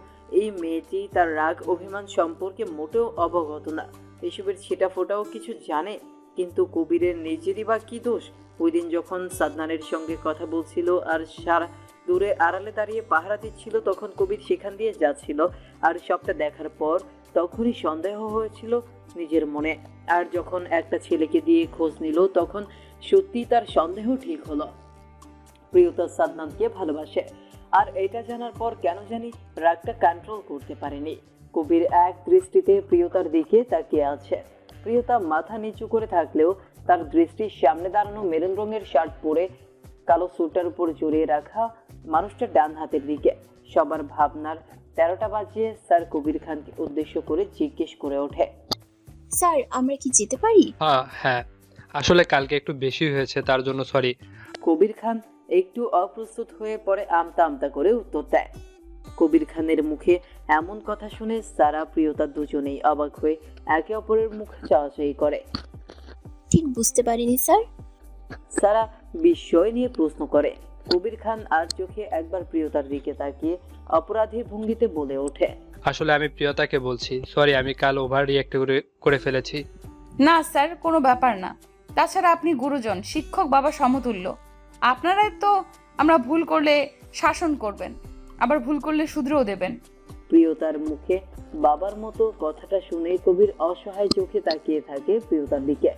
এই মেয়েটি তার রাগ অভিমান সম্পর্কে মোটেও অবগত না, এসবের ছেটা ফোটাও কিছু জানে। কিন্তু কবিরের নিজেরই বা কি দোষ? ওই দিন যখন সাদনানের সঙ্গে কথা বলছিল আর সারা দূরে আড়ালে দাঁড়িয়ে পাহারা দিচ্ছিল, তখন কবির সেখান দিয়ে যাচ্ছিল, আর সবটা দেখার পর তখনই সন্দেহ হয়েছিল নিজের মনে। আর যখন একটা ছেলেকে দিয়ে খোঁজ নিল, তখন সত্যি তার সন্দেহ ঠিক হলো। প্রিয়তা সাদনানকে ভালোবাসে, আর এটা জানার পর কেন জানি রাগটা কন্ট্রোল করতে পারেনি। কবির এক দৃষ্টিতে প্রিয়তার দিকে তাকিয়ে আছে। প্রিয়তা মাথা নিচু করে থাকলেও তার দৃষ্টির সামনে দাঁড়ানো মেরুন রঙের শার্ট পরে কালো স্যুটার উপর জড়িয়ে রাখা মানুষটার ডান হাতের দিকে। সবার ভাবনার 13টা বাজিয়ে স্যার কবির খানকে উদ্দেশ্য করে জিজ্ঞেস করে ওঠে, স্যার আমরা কি যেতে পারি? হ্যাঁ, আসলে কালকে একটু বেশি হয়েছে, তার জন্য সরি। কবির খান একটু অপ্রস্তুত হয়ে পরে আমতা আমতা করে উত্তর দেয়। কবির খানের মুখে এমন কথা শুনে সারা প্রিয়তা দুজনেই অবাক হয়ে একে অপরের মুখ চাওয়াচাই করে। ঠিক বুঝতে পারিনি স্যার। সারা বিস্ময় নিয়ে প্রশ্ন করে। কবির খান আর চোখে একবার প্রিয়তার দিকে তাকিয়ে অপরাধীর ভঙ্গিতে বলে ওঠে, আসলে আমি প্রিয়তাকে বলছি, সরি, আমি কাল ওভার রিঅ্যাক্ট করে ফেলেছি। না স্যার, কোনো ব্যাপার না। তাছাড়া আপনি গুরুজন, শিক্ষক বাবা সমতুল্য। আপনারাই তো আমরা ভুল করলে শাসন করবেন, আবার ভুল করলে শুধরেও দেবেন। প্রিয়তার মুখে বাবার মতো কথাটা শুনে কবির অসহায় চোখে তাকিয়ে থাকে প্রিয়তার দিকে।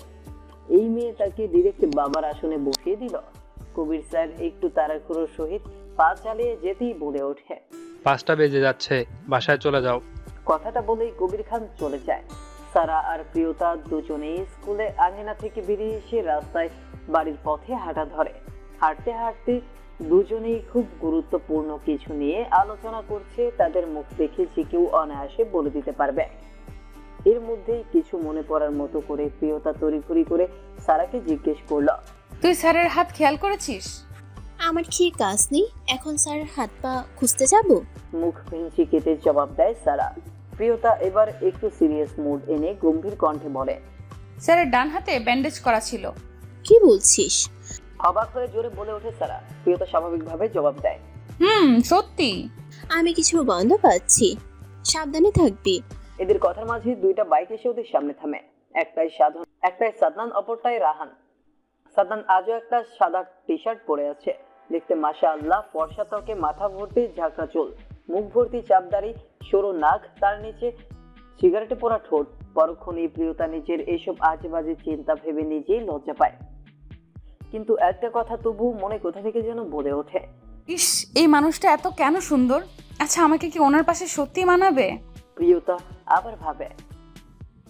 এই মেয়ে তাকে ডিরেক্ট বাবার আসনে বসিয়ে দিল। কবির স্যার একটু তাড়াহুড়োর সহিত পা চালিয়ে যেতেই বলে ওঠে, 5টা বেজে যাচ্ছে, বাসায় চলে যাও। কথাটা বলেই কবির খান চলে যায়। সারা আর প্রিয়তা দুজনেই স্কুলে আঙিনা থেকে বেরিয়ে এসে রাস্তায় বাড়ির পথে হাঁটা ধরে। হাঁটতে হাঁটতে দুজনেই খুব গুরুত্বপূর্ণ কিছু নিয়ে আলোচনা করছে। তাদের মুখ দেখে যে কেউ অনায়াসে বলে দিতে পারবে। এর মধ্যেই কিছু মনে পড়ার মতো করে প্রিয়তা তড়িঘড়ি করে সারাকে জিজ্ঞেস করলো, তুই স্যারের হাত খেয়াল করেছিস? আমার কি কাজ নেই, এখন স্যারের হাত পা খুঁজতে যাব? মুখ ভেঙচি কেটে জবাব দেয় সারা। প্রিয়তা এবার একটু সিরিয়াস মুড এনে গম্ভীর কণ্ঠে বলে, স্যারের ডান হাতে ব্যান্ডেজ করা ছিল। কি বলছিস? অবাক হয়ে জোরে বলে ওঠে সারা। প্রিয়তা স্বাভাবিকভাবে জবাব দেয়, সত্যি। আমি কিছু গন্ধ পাচ্ছি, সাবধানে থাকবি। এদের কথার মাঝে দুইটা বাইক এসে ওদের সামনে থামে। একটাই সাদনান, অপরটাই রাহান। সাদনান আজও একটা সাদা টি শার্ট পরে আছে। দেখতে মাশাআল্লাহ ফর্সা ত্বকে, মাথা ভর্তি ঝাঁকড়া চুল, মুখ ভর্তি চাপদাড়ি, সরু নাক, তার নিচে সিগারেটে পোড়া ঠোঁট। পরক্ষণেই প্রিয়তা নিজের এইসব আজে বাজে চিন্তা ভেবে নিজেই লজ্জা পায়। কিন্তু একটা কথা তবু মনে কোথা থেকে যেন বলে ওঠে, ইস, এই মানুষটা এত কেন সুন্দর। আচ্ছা, আমাকে কি ওনার পাশে সত্যি মানাবে? প্রিয়তা আবার ভাবে,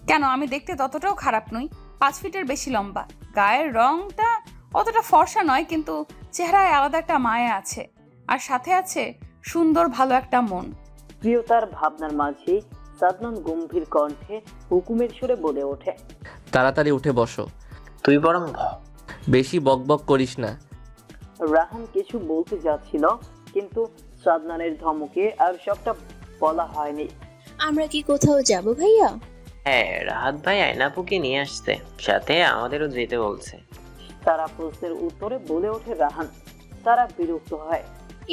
কেন, আমি দেখতে ততটাও খারাপ নই। 5 ফিটের বেশি লম্বা, গায়ের রংটা অতটা ফর্সা নয়, কিন্তু চেহারায় আলাদা একটা মায়া আছে, আর সাথে আছে সুন্দর ভালো একটা মন। প্রিয়তার ভাবনার মাঝে সাদনান গম্ভীর কণ্ঠে হুকুমের সুরে বলে ওঠে, তাড়াতাড়ি উঠে বসো। তুই বরং বেশি বকবক করিস না। রাহান কিছু বলতে যাচ্ছিল, কিন্তু সাদনানের ধমকে আর সবটা বলা হয়নি। আমরা কি কোথাও যাব ভাইয়া? হ্যাঁ, রাহাত ভাই আয়নাপুকে নিয়ে আসতে, সাথে আমাদেরও যেতে বলছে। তারা প্রশ্নের উত্তরে বলে ওঠে রাহান। তারা বিরক্ত হয়।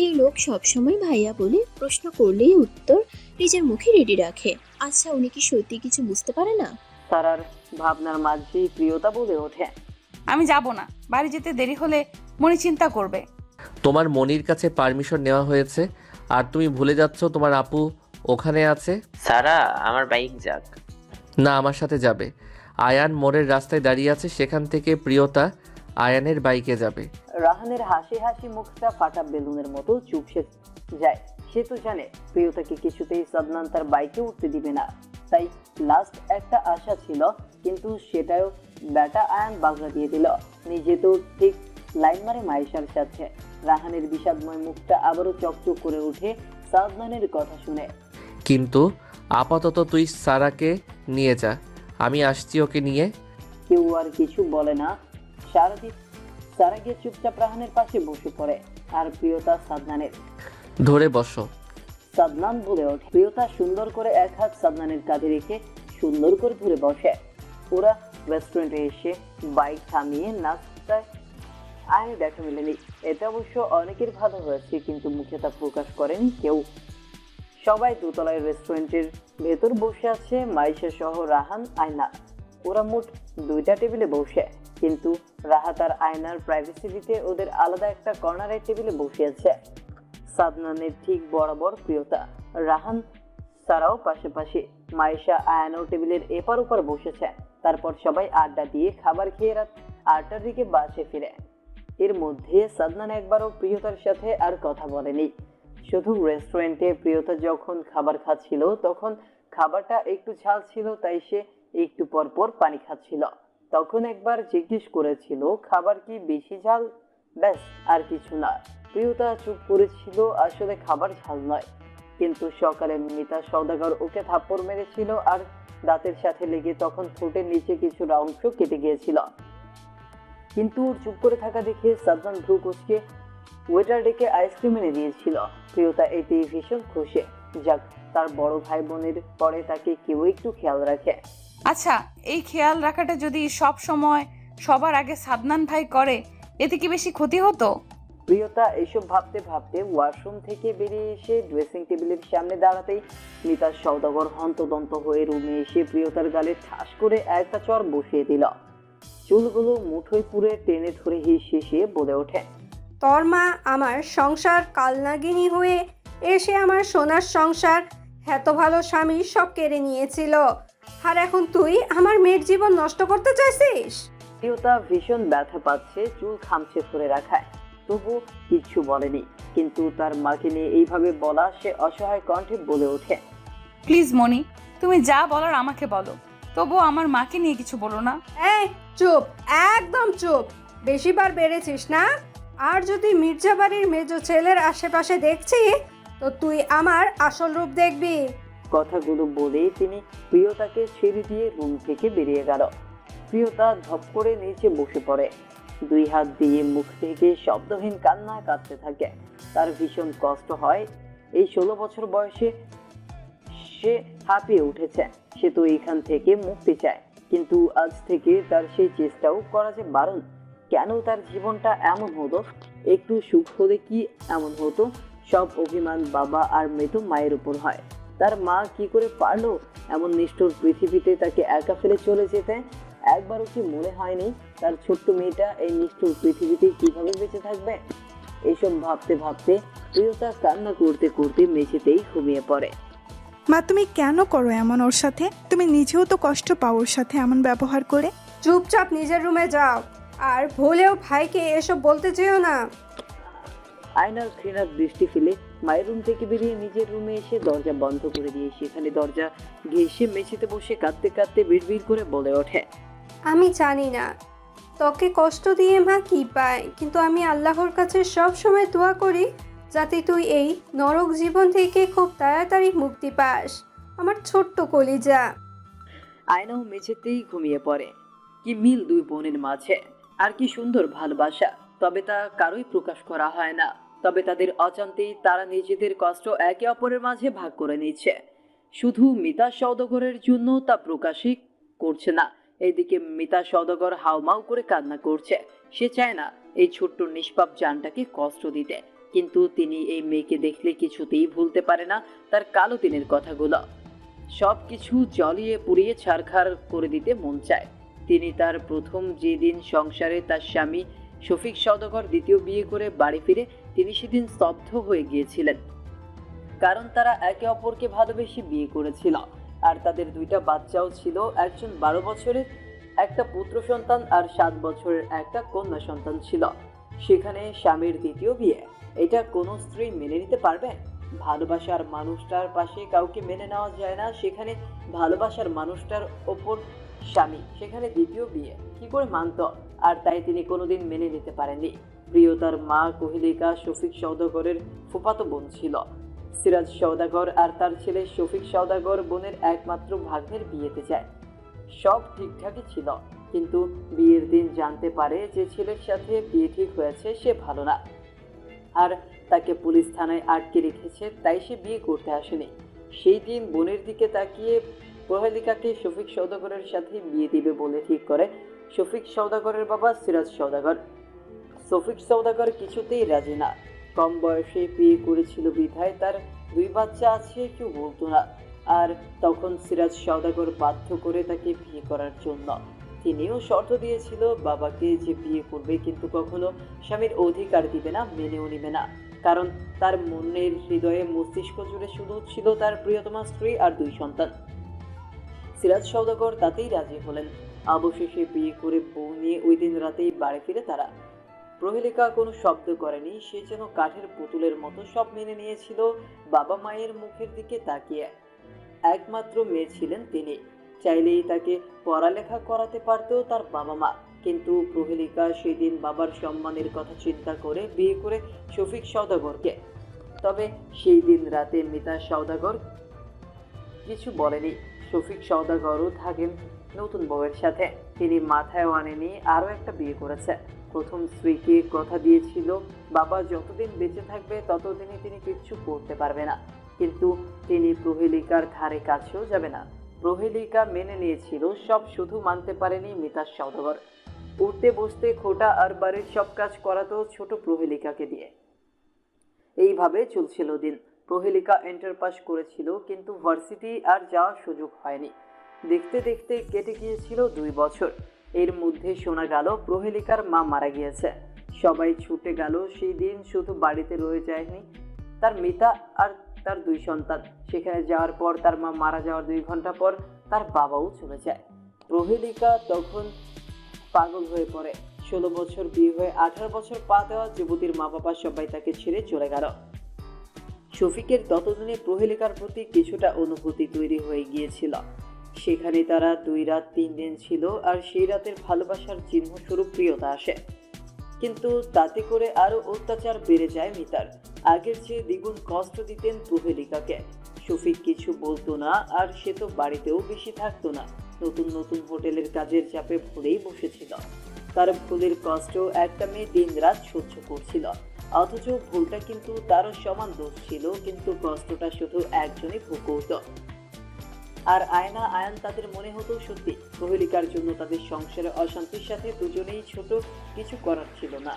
এই লোক সবসময় ভাইয়া বলে, প্রশ্ন করলেই উত্তর নিজের মুখে রেডি রাখে। আচ্ছা, উনি কি সত্যি কিছু বুঝতে পারে না? তারার ভাবনার মাঝেই প্রিয়তা বলে ওঠে। আমি যাব না, বাড়ি যেতে দেরি হলে মনে চিন্তা করবে। তোমার মনির কাছে পারমিশন নেওয়া হয়েছে, আর তুমি ভুলে যাচ্ছ তোমার আপু ওখানে আছে। সারা, আমার বাইক যাক। না, আমার সাথে যাবে। আয়ান মোড়ের রাস্তায় দাঁড়িয়ে আছে, সেখান থেকে প্রিয়তা আয়ানের বাইকে যাবে। রাহানের হাসি হাসি মুখটা ফাটা বেলুনের মতো চুপসে যায়। সে তো জানে প্রিয়তাকে কিছুতেই সাদনান তার বাইকে উঠতে দিবে না। তাই লাস্ট একটা আশা ছিল, কিন্তু সেটাও ব্যাটা আয়ান বাগড়া দিয়ে দিল। নিজে তো ঠিক লাইন মারে মাইশার সাথে। রাহানের বিষাদময় মুখটা আবারও চকচক করে ওঠে সাদনানের কথা শুনে। কিন্তু আপাতত তুই সারাকে নিয়ে যা, আমি আসছি ওকে নিয়ে। কেউ আর কিছু বলে না। সারা গিয়ে চুপচাপ রাহানের পাশে বসে পড়ে, আর প্রিয়তা সাদনানের ধরে বসো। সাদনান বলে ওঠে। প্রিয়তা সুন্দর করে এক হাত সাদনানের কাঁধে রেখে সুন্দর করে ধরে বসে। ওরা রেস্টুরেন্টে এসে বাইক থামিয়ে নাস্তায় আয়নে দেখা মেলেনি। এটা অবশ্য অনেকের ভালো হয়েছে, কিন্তু মুখে তা প্রকাশ করেনি কেউ। সবাই দোতলায় রেস্টুরেন্টের ভেতর বসে আছে, মাইশা সহ রাহান, আয়না। ওরা মোট 2টা টেবিলে বসে, কিন্তু রাহাত আর আয়নার প্রাইভেসি দিতে ওদের আলাদা একটা কর্নারের টেবিলে বসে আছে। সাদনানের ঠিক বরাবর প্রিয়তা, রাহান, সারাও পাশাপাশি। মাইশা আয়নাও টেবিলের এপার ওপার বসেছে। তারপর সবাই আড্ডা দিয়ে খাবার খেয়ে রাত 8টার দিকে বাসে ফিরে। এর মধ্যে সাদনান একবারও প্রিয়তার সাথে আর কথা বলেনি। শুধু রেস্টুরেন্টে প্রিয়তা যখন খাবার খাচ্ছিল তখন খাবারটা একটু ঝাল ছিল, তাই সে একটু পর পর পানি খাচ্ছিল। তখন একবার জিজ্ঞেস করেছিল খাবার কি বেশি ঝাল, ব্যাস আর কিছু না। প্রিয়তা চুপ করেছিল, আসলে খাবার ঝাল নয়। কিন্তু সকালে মিতা সওদাগর ওকে থাপ্পড় মেরেছিল আর দাঁতের সাথে লেগে তখন ঠোঁটের নিচে কিছু অংশ কেটে গিয়েছিল। কিন্তু ওর চুপ করে থাকা দেখে সাদনান ভ্রু কুঁচকে ওয়েটার ডেকে আইসক্রিম এনে দিয়েছিল। প্রিয়তা এতে ভীষণ খুশি। যাক, তার বড় ভাই বোনের পরে তাকে কেউ একটু খেয়াল রাখে। আচ্ছা, এই খেয়াল রাখাটা যদি সব সময় সবার আগে সাদনান ভাই করে, এতে কি বেশি ক্ষতি হতো? প্রিয়তা এইসব ভাবতে ভাবতে ওয়াশরুম থেকে বেরিয়ে এসে ড্রেসিং টেবিলের সামনে দাঁড়াতেই মিতা সওদাগর হন্তদন্ত হয়ে রুমে এসে প্রিয়তার গালে ঠাস করে একটা চর বসিয়ে দিল। চুলগুলো মুঠোয় পুরে টেনে ধরে হিসিয়ে বলে ওঠে, তোর মা আমার সংসার কালনাগিনী হয়ে এসে আমার সোনার সংসার, এত ভালো স্বামী সব কেড়ে নিয়েছিল, আর এখন তুই আমার মেয়ের জীবন নষ্ট করতে চাইছিস? প্রিয়তা ভীষণ ব্যথা পাচ্ছে, চুল খামচে ধরে রাখায়, তবু কিচ্ছু বলেনি। কিন্তু তার মাকে নিয়ে এইভাবে বলা সে অসহায় কণ্ঠে বলে ওঠে, প্লিজ মনি, তুমি যা বলার আমাকে বলো, তবু আমার মাকে নিয়ে কিছু বলো না। এই চুপ, একদম চুপ। বেশিবার বেড়েছিস না? আর যদি মির্জা বাড়ির মেজো ছেলের আশেপাশে দেখছি তো তুই আমার আসল রূপ দেখবি। কথাগুলো বলেই তিনি প্রিয়তাকে ছেড়ে দিয়ে রুম থেকে বেরিয়ে গেল। প্রিয়তা ধপ করে নিচে বসে পড়ে, 2 হাত দিয়ে মুখ থেকে শব্দহীন কান্না কাঁদতে থাকে। তার ভীষণ কষ্ট হয়। এই 16 বছর বয়সে সে হাঁপিয়ে উঠেছে। সে তো এখান থেকে মুক্তি চায়, কিন্তু আজ থেকে তার সেই চেষ্টাও করা যে বারণ। কেন তার জীবনটা এমন হতো? একটু সুখ হলে কি এমন হতো? সব অভিমান বাবা আর মৃত মায়ের উপর হয়। তার মা কি করে পারলো এমন নিষ্ঠুর পৃথিবীতে তাকে একা ফেলে চলে যেতে? একবারও কি মনে হয়নি তার ছোট্ট মেয়েটা এই নিষ্ঠুর পৃথিবীতে কিভাবে বেঁচে থাকবে? এইসব ভাবতে ভাবতে প্রিয়তা কান্না করতে করতে মেঝেতেই ঘুমিয়ে পড়ে। মা, তুমি কেন করো এমন ওর সাথে? তুমি নিজেও তো কষ্ট পাও ওর সাথে এমন ব্যবহার করে। চুপচাপ নিজের রুমে যাও, আর ভুলেও ভাইকে এসব বলতে চেয়েও না। আয়নার ঘৃণার দৃষ্টি ফেলে মায়ের রুম থেকে বেরিয়ে নিজের রুমে এসে দরজা বন্ধ করে দিয়ে সেখানে দরজা ঘেঁষে মেঝেতে বসে কাঁদতে কাঁদতে বিড়বিড় করে বলে ওঠে, আমি জানি না তোকে কষ্ট দিয়ে মা কি পায়, কিন্তু আমি আল্লাহর কাছে সব সময় দোয়া করি যাতে তুই এই নরক জীবন থেকে খুব তাড়াতাড়ি মুক্তি পাস, আমার ছোট্ট কলিজা। আয়নাও মেঝেতেই ঘুমিয়ে পড়ে। কি মিল 2 বোনের মাঝে, আর কি সুন্দর ভালোবাসা। তবে তা কারোই প্রকাশ করা হয় না। তবে তাদের অজান্তেই তারা নিজেদের কষ্ট একে অপরের মাঝে ভাগ করে নিচ্ছে। শুধু মিতা সওদাগরের জন্য তা প্রকাশই করছে না, এদিকে মিতা সওদাগর হাউমাউ করে কান্না করছে। সে চায় না এই ছোট্ট নিষ্পাপ জানটাকে কষ্ট দিতে, কিন্তু তিনি এই মেয়েকে দেখলে কিছুতেই ভুলতে পারে না তার কালো দিনের কথাগুলো। সব কিছু জ্বলিয়ে পুড়িয়ে ছারখার করে দিতে মন চায়। তিনি তার প্রথম যেদিন সংসারে তার স্বামী শফিক সওদাগর দ্বিতীয় বিয়ে করে বাড়ি ফিরে তিনি সেদিন স্তব্ধ হয়ে গিয়েছিলেন, কারণ তারা একে অপরকে ভালোবেসে বিয়ে করেছিল আর তাদের 2টা বাচ্চাও ছিল। একজন 12 বছরের একটা পুত্র সন্তান আর 7 বছরের একটা কন্যা সন্তান ছিল। সেখানে স্বামীর দ্বিতীয় বিয়ে, এটা কোনো স্ত্রী মেনে নিতে পারবে? ভালোবাসার মানুষটার পাশে কাউকে মেনে নেওয়া যায় না, সেখানে ভালোবাসার মানুষটার ওপর স্বামী, সেখানে দ্বিতীয় বিয়ে কি করে মানত? আর তাই তিনি কোনোদিন মেনে নিতে পারেননি। প্রিয়তার মা কোহেলিকা শফিক সওদাগরের ফুফাতো বোন ছিল। সিরাজ সওদাগর আর তার ছেলে শফিক সওদাগর বোনের একমাত্র ভাগ্নের বিয়েতে যায়। সব ঠিকঠাকই ছিল, কিন্তু বিয়ের দিন জানতে পারে যে ছেলের সাথে বিয়ে ঠিক হয়েছে সে ভালো না, আর তাকে পুলিশ থানায় আটকে রেখেছে, তাই সে বিয়ে করতে আসেনি। সেই দিন বোনের দিকে তাকিয়ে প্রহেলিকাকে শফিক সওদাগরের সাথে বিয়ে দিবে বলে ঠিক করে শফিক সওদাগরের বাবা সিরাজ সওদাগর। শফিক সওদাগর কিছুতেই রাজি না। কম বয়সে বিয়ে করেছিল বিধায় তার 2 বাচ্চা আছে, কেউ বলতো না। আর তখন সিরাজ সওদাগর বাধ্য করে তাকে বিয়ে করার জন্য। তিনিও শর্ত দিয়েছিল বাবাকে যে বিয়ে করবে, কিন্তু কখনো স্বামীর অধিকার দিবে না, মেনেও নিবে না, কারণ তার মনের হৃদয়ে মস্তিষ্ক জুড়ে শুধু ছিল তার প্রিয়তমা স্ত্রী আর 2 সন্তান। সিরাজ সওদাগর তাতেই রাজি হলেন। অবশেষে বিয়ে করে বউ নিয়ে ওই দিন রাতেই বাড়ি ফিরে তারা। প্রহেলিকা কোনো শব্দ করেনি, সে যেন কাঠের পুতুলের মতো সব মেনে নিয়েছিল বাবা মায়ের মুখের দিকে তাকিয়ে। একমাত্র মেয়ে ছিলেন তিনি, চাইলেই তাকে পড়ালেখা করাতে পারতো তার বাবা মা, কিন্তু প্রহেলিকা সেদিন বাবার সম্মানের কথা চিন্তা করে বিয়ে করে শফিক সওদাগরকে। তবে সেই দিন রাতে মিতা সওদাগর কিছু বলেনি। শফিক সওদাগরও থাকেন নতুন বউয়ের সাথে, তিনি মাথায়ও আনেনি আরও একটা বিয়ে করেছে। প্রথম স্ত্রীকে কথা দিয়েছিল বাবা যতদিন বেঁচে থাকবে ততদিনই তিনি কিচ্ছু করতে পারবে না, কিন্তু তিনি প্রহেলিকার ধারে কাছেও যাবে না। প্রহেলিকা মেনে নিয়েছিল সব, শুধু মানতে পারেনি মিতা সওদাগর। উঠতে বসতে খোটা আর বাড়ির সব কাজ করাতো ছোট প্রহেলিকাকে দিয়ে। এইভাবে চলছিল দিন। প্রহেলিকা ইন্টার পাস করেছিল, কিন্তু ভার্সিটি আর যাওয়ার সুযোগ হয়নি। দেখতে দেখতে কেটে গিয়েছিল 2 বছর। এর মধ্যে শোনা গেল প্রহেলিকার মা মারা গিয়েছে। সবাই ছুটে গেল সেই দিন, শুধু বাড়িতে রয়ে যায়নি তার মিতা আর তার 2 সন্তান। সেখানে যাওয়ার পর তার মা মারা যাওয়ার 2 ঘন্টা পর তার বাবাও চলে যায়। প্রহেলিকা তখন পাগল হয়ে পড়ে। 16 বছর বিয়ে হয়ে 18 বছর পা দেওয়া যুবতীর মা বাবা সবাই তাকে ছেড়ে চলে গেল। শফিকের ততদিনে প্রহেলিকার প্রতি কিছুটা অনুভূতি তৈরি হয়ে গিয়েছিল। সেখানে তারা 2 রাত 3 দিন ছিল, আর সেই রাতের ভালোবাসার চিহ্ন স্বরূপ প্রিয়তা আসে। কিন্তু তাতে করে আরো অত্যাচার বেড়ে যায় মিতার। আগের চেয়ে দ্বিগুণ কষ্ট দিতেন প্রহেলিকাকে। শফিক কিছু বলতো না, আর সে তো বাড়িতেও বেশি থাকতো না, নতুন নতুন হোটেলের কাজের চাপে ভুলেই বসেছিল। তার ভুলের কষ্ট একটা মেয়ে দিনরাত সহ্য করছিল, অথচ ভুলটা কিন্তু তারও সমান দোষ ছিল, কিন্তু কষ্টটা শুধু একজনই ভোগ করত। আর আয়না আয়ান তাদের মনে হতো সত্যি। প্রহেলিকার জন্য তাদের সংসারে অশান্তির সাথে দুজনেই ছোট, কিছু করার ছিল না।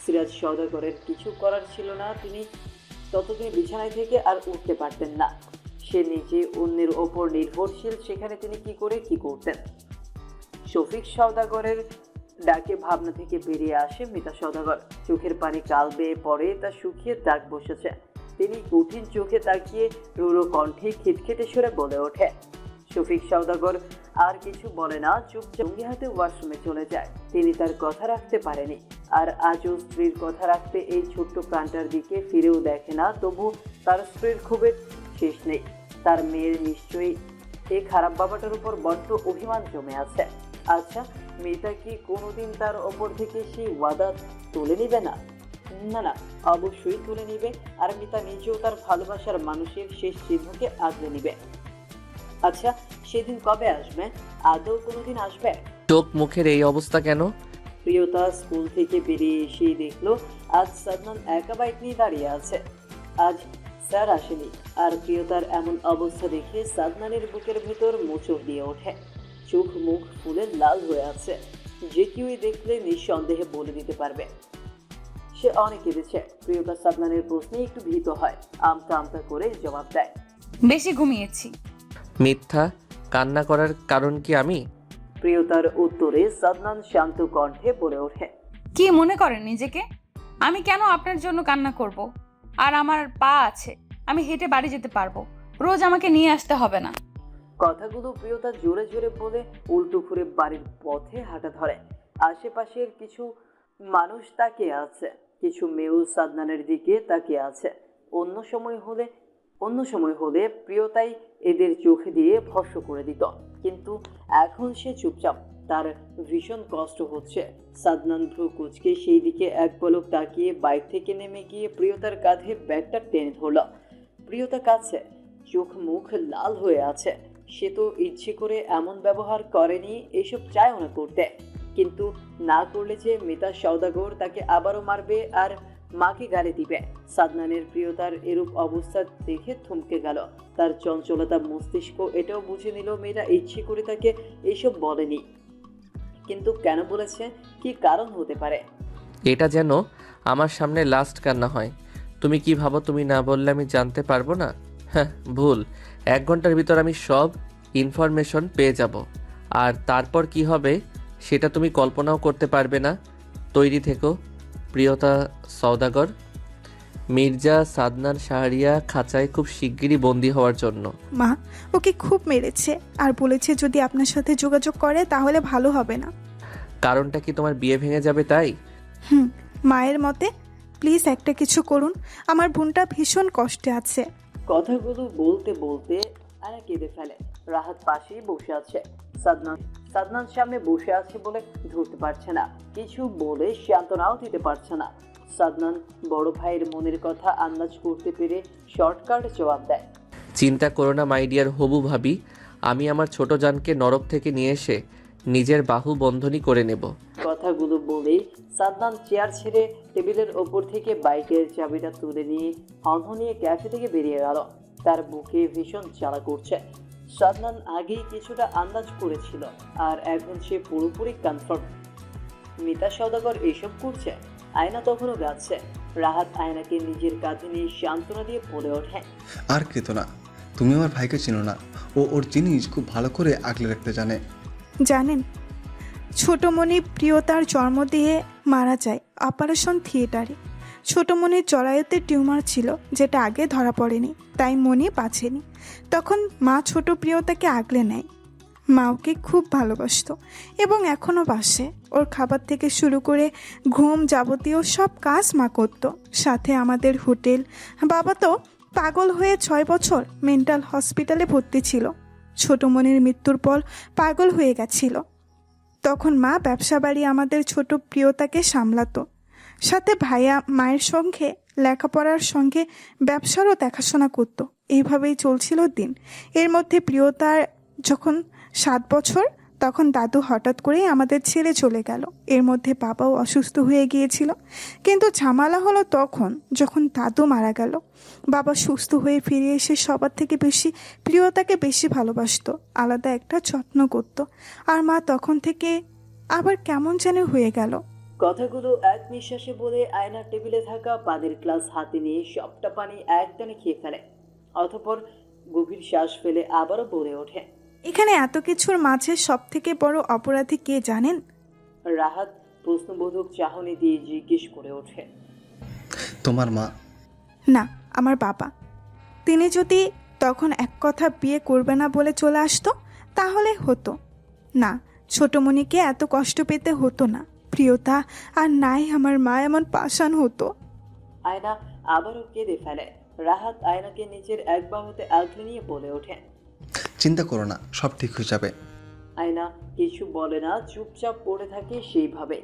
সিরাজ সওদাগরের কিছু করার ছিল না, তিনি ততদিন বিছানায় থেকে আর উঠতে পারতেন না। সে নিজে অন্যের ওপর নির্ভরশীল, সেখানে তিনি কি করে কি করতেন। শফিক সওদাগরের ডাকে ভাবনা থেকে বেরিয়ে আসে মিতা সওদাগর। চোখের পানি কাল বেয়ে পড়ে, তা শুকিয়ে দাগ বসেছে। তিনি কঠিন চোখে তাকিয়ে রুড়ো কণ্ঠে খিটখিটে সরে বলে ওঠে। শফিক সওদাগর আর কিছু বলে না, চুপচাপ জঙ্গি হাতে ওয়াশরুমে চলে যায়। তিনি তার কথা রাখতে পারেনি, আর আজও স্ত্রীর কথা রাখতে এই ছোট্ট প্রাণটার দিকে ফিরেও দেখে না। তবু তার স্ত্রীর ক্ষোভের শেষ নেই। তার মেয়ের নিশ্চয়ই এই খারাপ বাবাটার উপর বড্ড অভিমান জমে আছে। আচ্ছা, মেয়েটা কি কোনোদিন তার ওপর থেকে সেই ওয়াদা তুলে নিবে না? না, অবশ্যই তুলে নিবে। আর মিতা নিজেও তার ভালোবাসার মানুষের শেষ চিহ্নকে আগলে নিবে। আচ্ছা, সেদিন কবে আসবে? আদৌ কোনোদিন আসবে? চোখ মুখের এই অবস্থা কেন? প্রিয়তা স্কুল থেকে বেরিয়ে এসেই দেখলো আজ সাদমান একা বাইক নিয়ে দাঁড়িয়ে আছে। আজ স্যার আসেনি। আর প্রিয়তার এমন অবস্থা দেখে সাদনানের বুকের ভেতর মোচড় দিয়ে ওঠে। চোখ মুখ ফুলে লাল হয়ে আছে। যে কেউই দেখলে নিঃসন্দেহে বলে দিতে পারবে সে অনেক কেঁদেছে। প্রিয়তা সাদনানের প্রশ্নে একটু ভীত হয়, আমতা আমতা করে জবাব দেয়, বেশি ঘুমিয়েছি। মিথ্যা। কান্না করার কারণ কি আমি? প্রিয়তার উত্তরে সাদনান শান্ত কণ্ঠে বলে ওঠে, কি মনে করেন নিজেকে? আমি কেন আপনার জন্য কান্না করব? আর আমার পা আছে, আমি হেঁটে বাড়ি যেতে পারবো। রোজ আমাকে নিয়ে আসতে হবে না। কথাগুলো প্রিয়তা জোরে জোরে বলে উল্টো ঘুরে বাড়ির পথে হাঁটা ধরে। আশেপাশের কিছু মানুষ তাকিয়ে আছে, কিছু মেয়েও সাদনানের দিকে তাকিয়ে আছে। অন্য সময় হলে প্রিয়তাই এদের চোখে দিয়ে ভস্ম করে দিত, কিন্তু এখন সে চুপচাপ। তার ভীষণ কষ্ট হচ্ছে। সাদনান ভ্রু কুচকে সেই দিকে এক পলক তাকিয়ে বাইক থেকে নেমে গিয়ে প্রিয়তার কাঁধে ব্যাগটা টেনে ধরল। প্রিয়তা কাছে, চোখ মুখ লাল হয়ে আছে। সে তো ইচ্ছে করে এমন ব্যবহার করেনি, এসব চায়ও না করতে, কিন্তু না করলে যে মিতা সওদাগর তাকে আবারও মারবে আর মাকে গালি দিবে। সাদনানের প্রিয়তার এরূপ অবস্থা দেখে থমকে গেল। তার চঞ্চলতা মস্তিষ্ক এটাও বুঝে নিল মেয়েরা ইচ্ছে করে তাকে এইসব বলেনি, কিন্তু কেন বলেছে, কি কারণ হতে পারে। এটা যেন আমার সামনে লাস্ট কান্না হয়। তুমি কি ভাবো তুমি না বললে আমি জানতে পারবো না? হ্যাঁ, ভুল। 1 ঘন্টার ভিতর আমি সব ইনফরমেশন পেয়ে যাব, আর তারপর কি হবে সেটা তুমি কল্পনাও করতে পারবে না। তৈরি থেকো প্রিয়তা সওদাগর। মির্জা সাদনান শাহরিয়া খাঁচায় খুব শিগগিরই বন্দি হওয়ার জন্য। মা ওকে খুব মেরেছে আর বলেছে যদি আপনার সাথে যোগাযোগ করে তাহলে ভালো হবে না। কারণটা কি তোমার বিয়ে ভেঙে যাবে তাই? মায়ের মতে প্লিজ একটা কিছু করুন, আমার বোনটা ভীষণ কষ্টে আছে। কথাগুলো বলতে বলতে আয়না কেঁদে ফেলে। রাহাত পাশেই বসে আছে। সাদনান সামনে বসে আছে বলে ধরতে পারছে না, কিছু বলে সান্ত্বনাও দিতে পারছে না। সাদনান বড় ভাইয়ের মনের কথা আন্দাজ করতে পেরে শর্টকাট জবাব দেয়, চিন্তা করো না মাই ডিয়ার হবু ভাবি, আমি আমার ছোট জানকে নরক থেকে নিয়ে এসে নিজের বাহু বন্ধনী করে নেব। কথাগুলো বলেই সাদনান চেয়ার ছেড়ে টেবিলের ওপর থেকে বাইকের চাবিটা তুলে নিয়ে হনহনিয়ে ক্যাফে থেকে বেরিয়ে গেল। তার বুকে ভীষণ জ্বালা করছে। সাদনান আগেই কিছুটা আন্দাজ করেছিল, আর এখন সে পুরোপুরি কনফার্ম মিতা সওদাগর এসব করছে। আয়না তখনও গাচ্ছে। রাহাত আয়নাকে নিজের কাঁধে নিয়ে সান্ত্বনা দিয়ে বলে ওঠে, আর কেত না, তুমি আমার ভাইকে চিনো না, ও ওর জিনিস খুব ভালো করে আগলে রাখতে জানে। জানেন ছোটমণি প্রিয়তার জন্ম দিয়ে মারা যায় অপারেশন থিয়েটারে। ছোটমণির জরায়ুতে টিউমার ছিল যেটা আগে ধরা পড়েনি, তাই মনি বাঁচেনি। তখন মা ছোট প্রিয়তাকে আগলে নেয়। মা ওকে খুব ভালোবাসতো এবং এখনও বাসে। ওর খাবার থেকে শুরু করে ঘুম যাবতীয় সব কাজ মা করতো, সাথে আমাদের হোটেল। বাবা তো পাগল হয়ে 6 বছর মেন্টাল হসপিটালে ভর্তি ছিল। ছোটমণির মৃত্যুর পর পাগল হয়ে গেছিল। তখন মা ব্যবসা বাড়ি আমাদের ছোট প্রিয়তাকে সামলাতো, সাথে ভাইয়া মায়ের সঙ্গে লেখাপড়ার সঙ্গে ব্যবসারও দেখাশোনা করতো। এইভাবেই চলছিল দিন। এর মধ্যে প্রিয়তার যখন 7 বছর, তখন দাদু হঠাৎ করেই আমাদের ছেড়ে চলে গেল। এর মধ্যে বাবাও অসুস্থ হয়ে গিয়েছিল, কিন্তু ঝামেলা হলো তখন যখন দাদু মারা গেল। বাবা সুস্থ হয়ে ফিরে এসে সবার থেকে বেশি প্রিয়তাকে বেশি ভালোবাসতো, আলাদা একটা যত্ন করত। আর মা তখন থেকে আবার কেমন যেন হয়ে গেল। কথাগুলো এক নিঃশ্বাসে বলে আয়নার টেবিলে থাকা পানির গ্লাস হাতে নিয়ে সবটা পানি একটানে খেয়ে ফেলে। অতঃপর গভীর শ্বাস ফেলে আবারও বলে ওঠে, এখানে এত কিছুর মাঝে সব থেকে বড় অপরাধী কে জানেন? রাহাত প্রশ্নবোধক চাহনি দিয়ে জিজ্ঞেস করে ওঠে, তোমার মা? না, আমার বাবা। তিনি যদি তখন এক কথা বিয়ে করবে না বলে চলে আসতো তাহলে হতো না, ছোটমণিকে এত কষ্ট পেতে হতো না। প্রিয়তা আর নাই আমার মা এমন পাষাণ হতো। আয়না আবারও কেঁদে ফেলে। রাহাত আয়নাকে নিজের এক বাহুতে আগলে নিয়ে বলে ওঠে, চিন্তা করো না, সব ঠিক হয়ে যাবে। আয়না কিছু বলে না, চুপচাপ পড়ে থাকে সেইভাবে।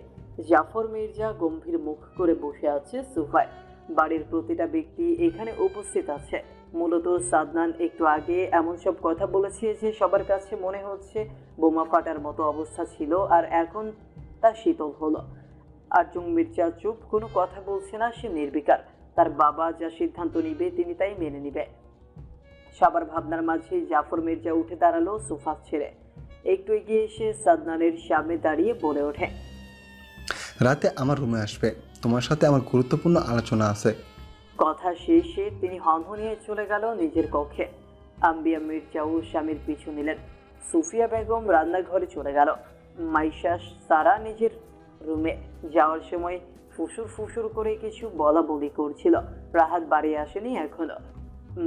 জাফর মির্জা গম্ভীর মুখ করে বসে আছে সোফায়। বাড়ির প্রতিটা ব্যক্তি এখানে উপস্থিত আছে। মূলত সাদনান একটু আগে এমন সব কথা বলেছে যে সবার কাছে মনে হচ্ছে বোমা ফাটার মতো অবস্থা ছিল, আর এখন তা শীতল হলো। আরজুং মির্জা চুপ, কোনো কথা বলছে না, সে নির্বিকার। তার বাবা যা সিদ্ধান্ত নিবে তিনি তাই মেনে নিবে। সবার ভাবনার মাঝে জাফর মির্জা উঠে দাঁড়ালো সোফা ছেড়ে। একটু এগিয়ে এসে সাদনানের সামনে দাঁড়িয়ে বলে ওঠে, রাতে আমার রুমে আসবে, তোমার সাথে আমার গুরুত্বপূর্ণ আলোচনা আছে। কথা শেষে তিনি হনহনিয়ে চলে গেল নিজের কক্ষে। আম্বিয়া মির্জাও স্বামীর পিছু নিলেন। সুফিয়া বেগম রান্নাঘরে চলে গেল। মাইশা সারা নিজের রুমে যাওয়ার সময় ফুসুর ফুসুর করে কিছু বলা বলি করছিল। রাহাত বাড়ি আসেনি এখনো।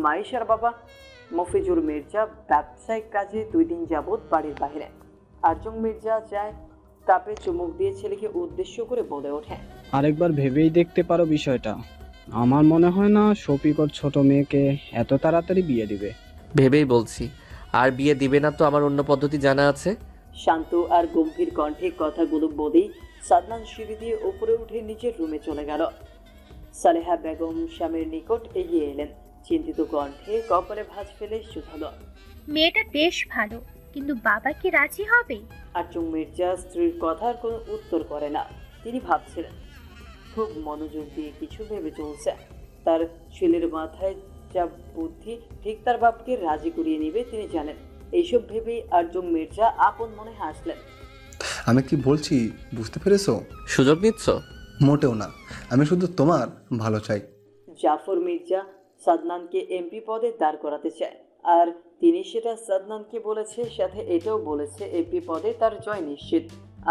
মাইশার বাবা মফিজুর মির্জা ব্যবসায়িক কাজে 2 দিন যাবৎ বাড়ির বাইরে। আরজং মির্জা চায় কাপে চুমুক দিয়ে ছেলেকে উদ্দেশ্য করে বলে ওঠে, আরেকবার ভেবেই দেখতে পারো বিষয়টা। আমার মনে হয় না শফিক ওর ছোট মেয়েকে এত তাড়াতাড়ি বিয়ে দিবে। ভেবেই বলছি, আর বিয়ে দিবে না তো আমার অন্য পদ্ধতি জানা আছে। শান্ত আর গম্ভীর কণ্ঠে কথাগুলো বলেই সাদনান সিঁড়ি দিয়ে উপরে উঠে নিজের রুমে চলে গেল। সালেহা বেগম স্বামীর নিকট এগিয়ে এলেন। চিন্তিত কণ্ঠে কপালে ভাঁজ ফেলে শুধালো, মেয়েটা বেশ ভালো, কিন্তু বাবা কি রাজি হবে? আরজং মির্জা স্ত্রীর কথার কোনো উত্তর করে না। তিনি ভাবছিলেন, খুব মনোযোগ দিয়ে কিছু ভেবে চলছে। তার ছেলের মাথায় যা বুদ্ধি ঠিক তার বাপকে রাজি করিয়ে নেবে তিনি জানেন। এইসব ভেবেই আরজং মির্জা আপন মনে হাসলেন। আমি কি বলছি বুঝতে পেরেছো? সুযোগ নিচ্ছ? মোটেও না, আমি শুধু তোমার ভালো চাই। জাফর মির্জা সাদনানকে এমপি পদে দাঁড় করাতে চায়, আর তিনি সেটা সাদনানকে বলেছে, সাথে এটাও বলেছে এমপি পদে তার জয় নিশ্চিত,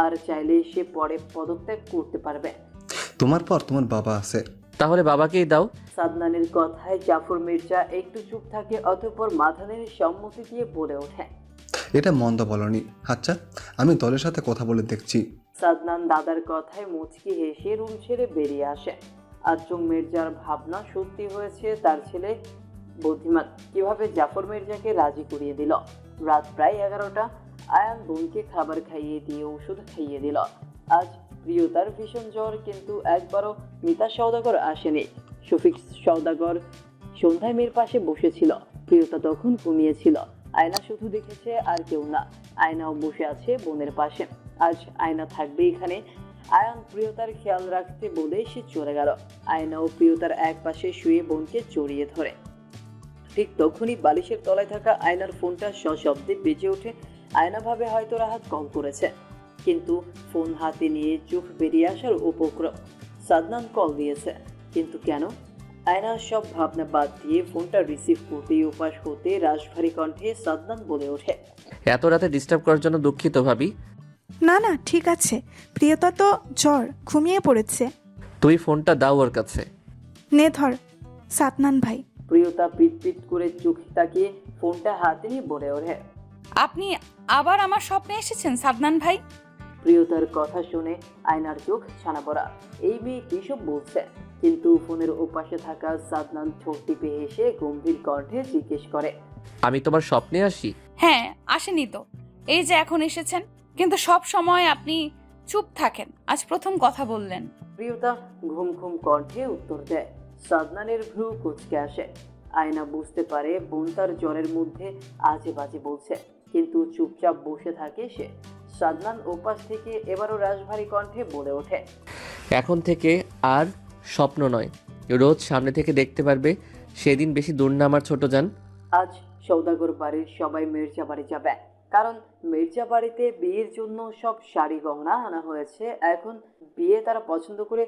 আর চাইলে সে পরে পদত্যাগ করতে পারবে। তোমার পর তোমার বাবা আছে। তাহলে বাবাকেই দাও। সাদনানের কথায় জাফর মির্জা একটু চুপ থাকে, অতঃপর মাথা নেড়ে সম্মতি দিয়ে বলে ওঠে, এটা মন্দ বলনি। আচ্ছা, আমি দলের সাথে কথা বলে দেখছি। সাদনান দাদার কথায় মুচকি হেসে রুম ছেড়ে বেরিয়ে আসে। আরজং মির্জার ভাবনা সত্যি হয়েছে, তার ছেলে বুদ্ধিমান। কিভাবে জাফর মির্জাকে রাজি করিয়ে দিল। রাত প্রায় 11টা। আয়ান বোনকে খাবার খাইয়ে দিয়ে ওষুধ খাইয়ে দিল। আজ প্রিয়তার ভীষণ জ্বর, কিন্তু একবারও মিতা সওদাগর আসেনি। শফিক সওদাগর সন্ধ্যায় মেয়ের পাশে বসেছিল। প্রিয়তা তখন ঘুমিয়েছিল। আয়না শুধু দেখেছে, আর কেউ না। আয়নাও বসে আছে বোনের পাশে। আজ আয়না থাকবে এখানে। আয়ান প্রিয়তার খেয়াল রাখতে বলে সে চলে গেল। আয়নাও প্রিয়তার এক পাশে শুয়ে বোনকে জড়িয়ে ধরে। ঠিক তখনই বালিশের তলায় থাকা আয়নার ফোনটা সশব্দে বেজে ওঠে। আয়না ভাবে হয়তো রাহাত কল করেছে, কিন্তু ফোন হাতে নিয়ে চোখ বেরিয়ে আসার উপক্রম। সাদনান কল দিয়েছে, কিন্তু কেন? আয়না সব ভাবনা বাদ দিয়ে ফোনটা রিসিভ করতেই উপাস হতে রাশভারী কণ্ঠে সাদনান বলে ওঠে, এত রাতে ডিস্টার্ব করার জন্য দুঃখিত ভাবি। না না, ঠিক আছে। প্রিয়তা তো জ্বর, ঘুমিয়ে পড়েছে। তুই ফোনটা দাও ওর কাছে। নে ধর সাদনান ভাই। প্রিয়তা পিট করে চোখে তাকিয়ে ফোনটা হাতে নিয়ে বলে ওঠে, আপনি আবার আমার স্বপ্নে এসেছেন সাদনান ভাই? প্রিয়তার কথা শুনে আয়নার চোখ ছানা পড়া। এই মেয়ে কিসব বলছে? কিন্তু ফোনের ওপাশে থাকা সাদনান ঠোঁট টিপে হেসে গম্ভীর কণ্ঠে জিজ্ঞেস করে, আমি তোমার স্বপ্নে আসি? হ্যাঁ, আসেনি তো, এই যে এখন এসেছেন। কিন্তু সব সময় আপনি চুপ থাকেন, আজ প্রথম কথা বললেন। প্রিয়তা ঘুম ঘুম কণ্ঠে উত্তর দেয়। সাদনানের ভ্রু কুঁচকে আসে। আয়না বুঝতে পারে বোন তার জ্বরের মধ্যে আজে বাজে বলছে, কিন্তু চুপচাপ বসে থাকে সে। সাদনান ওপাশ থেকে এবারও রাশভারী কণ্ঠে বলে ওঠে, এখন থেকে আর স্বপ্ন নয়, রোজ সামনে থেকে দেখতে পারবে। সেদিন বেশি দূর না আমার ছোট জান। আজ সওদাগর বাড়ির সবাই মির্জা বাড়ি যাবে, কারণ মির্জা বাড়িতে বিয়ের জন্য সব শাড়ি গহনা আনা হয়েছে। এখন বিয়ে তারা পছন্দ করে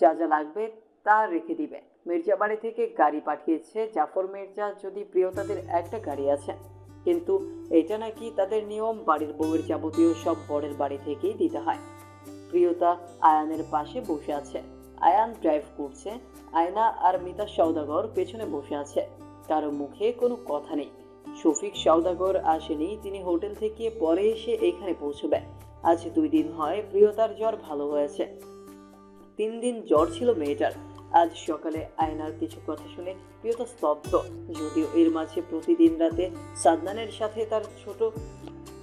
যা যা লাগবে তা রেখে দিবে। মির্জা বাড়ি থেকে গাড়ি পাঠিয়েছে জাফর মির্জা, যদি প্রিয়তাদের একটা গাড়ি আছে, কিন্তু এটা নাকি তাদের নিয়ম, বাড়ির বউয়ের যাবতীয় সব বরের বাড়ি থেকেই দিতে হয়। প্রিয়তা আয়ানের পাশে বসে আছে। আয়ান ড্রাইভ করছে। আয়না আর মিতা সওদাগর পেছনে বসে আছে। কারো মুখে কোনো কথা নেই। শফিক সওদাগর আসেনি, তিনি হোটেল থেকে পরে এসে এখানে পৌঁছবে। আজ 2 দিন হয় প্রিয়তার জ্বর ভালো হয়েছে। 3 দিন জ্বর ছিল মেয়েটার। আজ সকালে আয়নার কিছু কথা শুনে প্রিয়তা স্তব্ধ। যদিও এর মাঝে প্রতিদিন রাতে সাদনানের সাথে তার ছোট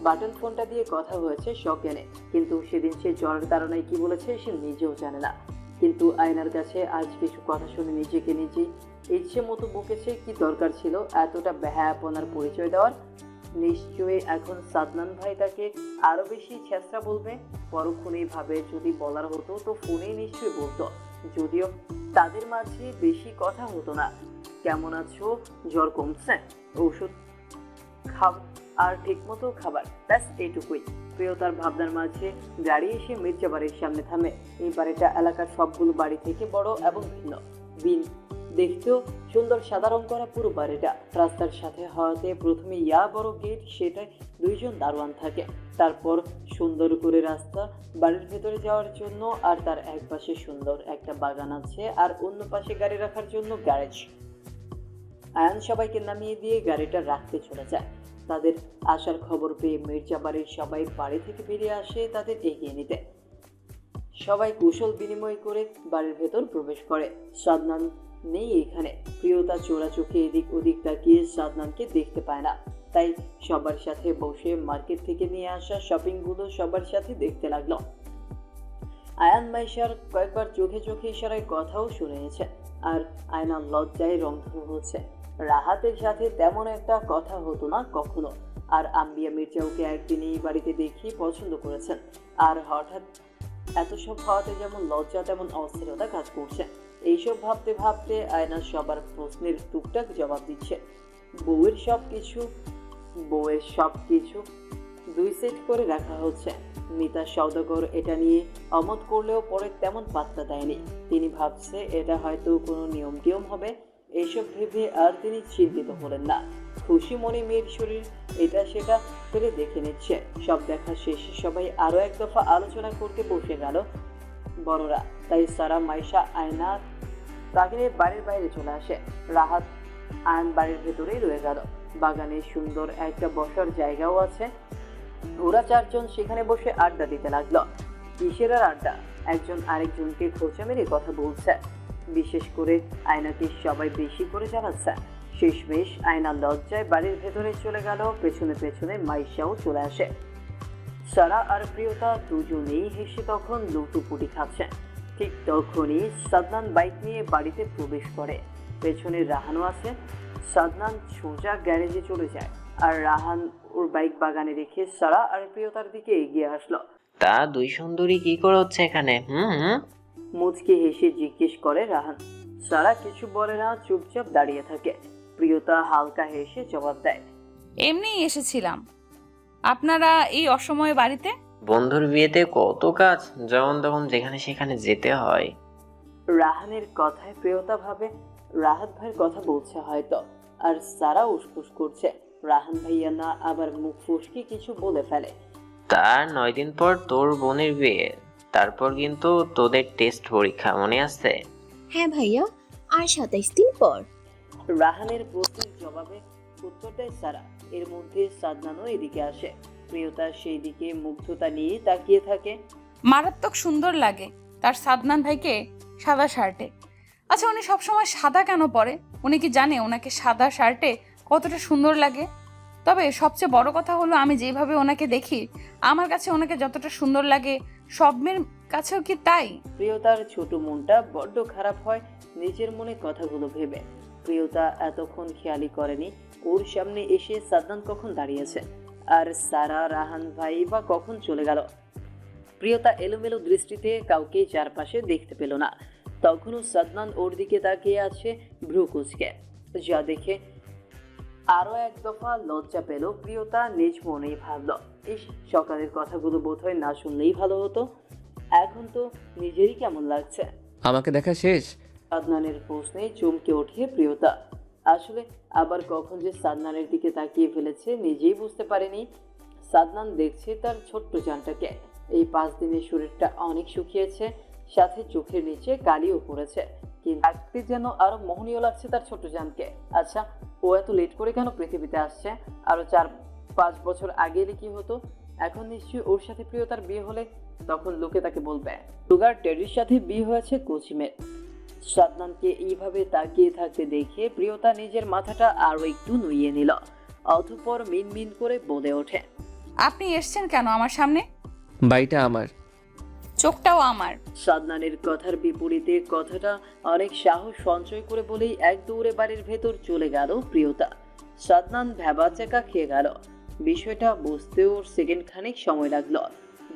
বাটন ফোনটা দিয়ে কথা হয়েছে সজ্ঞানে, কিন্তু সেদিন সে জ্বরের তাড়নায় কি বলেছে সে নিজেও জানে না। কিন্তু আয়নার কাছে আজ কিছু কথা শুনে নিজেকে নিজেই ইচ্ছে মতো বকেছে। কি দরকার ছিল এতটা বেহায়াপনার পরিচয় দেওয়ার? নিশ্চয়ই এখন সাদনান ভাই তাকে আরো বেশি ছেঁচড়া বলবে। পরক্ষণেই ভাবে যদি বলার হতো তো ফোনেই নিশ্চয়ই বলতো। যদিও তাদের মাঝে বেশি কথা হতো না। কেমন আছো, জ্বর কমছে, ঔষধ খাও আর ঠিকমতো খাবার, ব্যাস এইটুকুই। প্রিয়তার ভাবনার মাঝে গাড়ি এসে মির্জা বাড়ির সামনে থামে। এই বাড়িটা এলাকার সবগুলো বাড়ি থেকে বড় এবং ভিন্ন। দেখতেও সুন্দর, সাদা রং করা পুরো বাড়িটা। রাস্তার সাথে হওয়াতে প্রথমে বড় গেট, সেটায় 2 জন দারোয়ান থাকে। তারপর সুন্দর করে রাস্তা বাড়ির ভেতরে যাওয়ার জন্য, আর তার এক পাশে সুন্দর একটা বাগান আছে, আর অন্য পাশে গাড়ি রাখার জন্য গ্যারেজ। আয়ান সবাইকে নামিয়ে দিয়ে গাড়িটা রাখতে চলে যায়। তাদের আসার খবর পেয়ে মির্জা বাড়ির সবাই বাড়ি থেকে বেরিয়ে আসে তাদের এগিয়ে নিতে। সবাই কুশল বিনিময় করে বাড়ির ভেতর প্রবেশ করে। সাদনান নেই এখানে। প্রিয়তা চোরা চোখে এদিক ওদিক তাকিয়ে সাদনানকে দেখতে পায় না, তাই সবার সাথে বসে মার্কেট থেকে নিয়ে আসা শপিংগুলো সবার সাথে দেখতে লাগলো। আয়ান মাইশার কয়েকবার চোখে চোখে ইশারায় কথাও শুনেছে, আর আয়না লজ্জায় রংধনু হচ্ছে। রাহাতের সাথে তেমন একটা কথা হতো না কখনো, আর আম্বিয়া মির্জাওকে একদিন এই বাড়িতে দেখি পছন্দ করেছেন, আর হঠাৎ এত সব হওয়াতে যেমন লজ্জা তেমন অস্থিরতা কাজ করছে। এইসব ভাবতে ভাবতে আয়না সবার প্রশ্নের টুকটাক জবাব দিচ্ছে। বউয়ের সব কিছু 2 সেট করে রাখা হচ্ছে। মিতা সওদাগর এটা নিয়ে অমত করলেও পরে তেমন পাত্তা দেয়নি। তিনি ভাবছে এটা হয়তো কোনো নিয়ম টিয়ম হবে। এইসব ভেবে আর তিনি চিন্তিত হলেন না। খুশি মনে মেয়ের শরীর এটা সেটা ফেলে দেখে নিচ্ছে। সব দেখা শেষে সবাই আরো এক দফা আলোচনা করতে বসে গেল বড়রা। তাই সারা, মাইশা, আয়না তাকে নিয়ে বাড়ির বাইরে চলে আসে। রাহাত আয়ন বাড়ির ভেতরেই রয়ে গেল। বাগানে সুন্দর একটা বসার জায়গাও আছে। ওরা 4 জন সেখানে বসে আড্ডা দিতে লাগলো। কিসের আর আড্ডা, একজন আরেকজনকে খোঁচা মেরে কথা বলছে। বিশেষ করে আয়নাকে সবাই বেশি করে জ্বালাচ্ছে। শেষমেশ আয়না লজ্জায় বাড়ির ভেতরে চলে গেল। পেছনে পেছনে মাইশাও চলে আসে। সারা আর প্রিয়তা দুজনেই হেসে তখন লুটুপুটি খাচ্ছে। ঠিক তখনই সাদনান বাইক নিয়ে বাড়িতে প্রবেশ করে। পেছনে রাহানও আছে। সাদনান সোজা গ্যারেজে চলে যায়, আর রাহান ওর বাইক বাগানে রেখে সারা আর প্রিয়তার দিকে এগিয়ে আসলো। তা 2 সুন্দরী কি করে হচ্ছে এখানে? মুচকি হেসে জিজ্ঞেস করে রাহান। সারা কিছু বলে না, চুপচাপ দাঁড়িয়ে থাকে। প্রিয়তা হালকা হেসে জবাব দেয়, এমনিই এসেছিলাম। আপনারা এই অসময়ে বাড়িতে? বন্ধুর বিয়েতে কত কাজ, যখন তখন যেখানে সেখানে যেতে হয়। রাহানের কথায় প্রিয়তা ভাবে রাহাত ভাইয়ের কথা বলছে হয়তো, আর সারা উসখুস করছে রাহান ভাইয়া না আবার মুখ ফুসকে কিছু বলে ফেলে। তার 9 দিন পর তোর বোনের বিয়ে, তারপর কিন্তু তোদের টেস্ট পরীক্ষা, মনে আছে? হ্যাঁ ভাইয়া, আর 27 দিন পর। রাহানের প্রশ্নের জবাবে উত্তর দেয় সারা। এর মধ্যে সাদনানও এদিকে আসে। প্রিয়তা সেই দিকে মুগ্ধতা নিয়ে তাকিয়ে থাকে। মারাত্মক সুন্দর লাগে তার সাদনান ভাইকে সাদা শার্টে। আচ্ছা, উনি সবসময় সাদা কেন পরে? উনি কি জানে ওনাকে সাদা শার্টে কতটা সুন্দর লাগে? তবে সবচেয়ে বড় কথা হলো, আমি যেভাবে ওনাকে দেখি, আমার কাছে ওনাকে যতটা সুন্দর লাগে সব মেয়ের কাছেও কি তাই? প্রিয়তার ছোট মনটা বড্ড খারাপ হয় নিজের মনে কথাগুলো ভেবে। প্রিয়তা এতক্ষণ খেয়ালই করেনি ওর সামনে এসে সাদনান কখন দাঁড়িয়েছে, আর সারা, রাহান ভাই বা কখন চলে গেল। প্রিয়তা এলোমেলো দৃষ্টিতে কাউকে চারপাশে দেখতে পেল না। তখনও সাদনান ওর দিকে তাকিয়ে আছে ভ্রু কুঁচকে, যা দেখে আরো এক দফা লজ্জা পেল প্রিয়তা। নিজ মনেই ভাবল, ইস, সকালের কথাগুলো বোধহয় না শুনলেই ভালো হতো। এখন তো নিজেরই কেমন লাগছে। আমাকে দেখা শেষ? সাদনানের প্রশ্নে চমকে ওঠে প্রিয়তা। আসলে আবার কখন যে সাদনানের দিকে তাকিয়ে ফেলেছে নিজেই বুঝতে পারেনি। সাদনান দেখছে তার ছোট্ট জানটাকে। এই 5 দিনের শরীরটা অনেক শুকিয়েছে, সাথে চোখের নিচে কালিও পড়েছে, কিন্তু দেখতে যেন আরো মোহনীয় লাগছে তার ছোট্ট জানকে। আচ্ছা, ও এত লেট করে কেন পৃথিবীতে আসছে? আরো 4-5 বছর আগে এলে কি হতো? এখন নিশ্চয়ই ওর সাথে প্রিয়তার বিয়ে হলে তখন লোকে তাকে বলবে সুগার টেডির সাথে বিয়ে হয়েছে কোচিমের। সাদনানকে এইভাবে তাকিয়ে থাকতে দেখে প্রিয়তা নিজের মাথাটা আরো একটু নুইয়ে নিল। অতঃপর মিনমিন করে বলে ওঠে, আপনি এসছেন কেন আমার সামনে? বাড়িটা আমার, চোখটাও আমার। সাদনানের কথার বিপরীতে কথাটা অনেক সাহস সঞ্চয় করে বলেই এক দৌড়ে বাড়ির ভেতর চলে গেল প্রিয়তা। সাদনান ভ্যাবাচ্যাকা খেয়ে গেল। বিষয়টা বুঝতে ওর সেকেন্ড খানিক সময় লাগলো।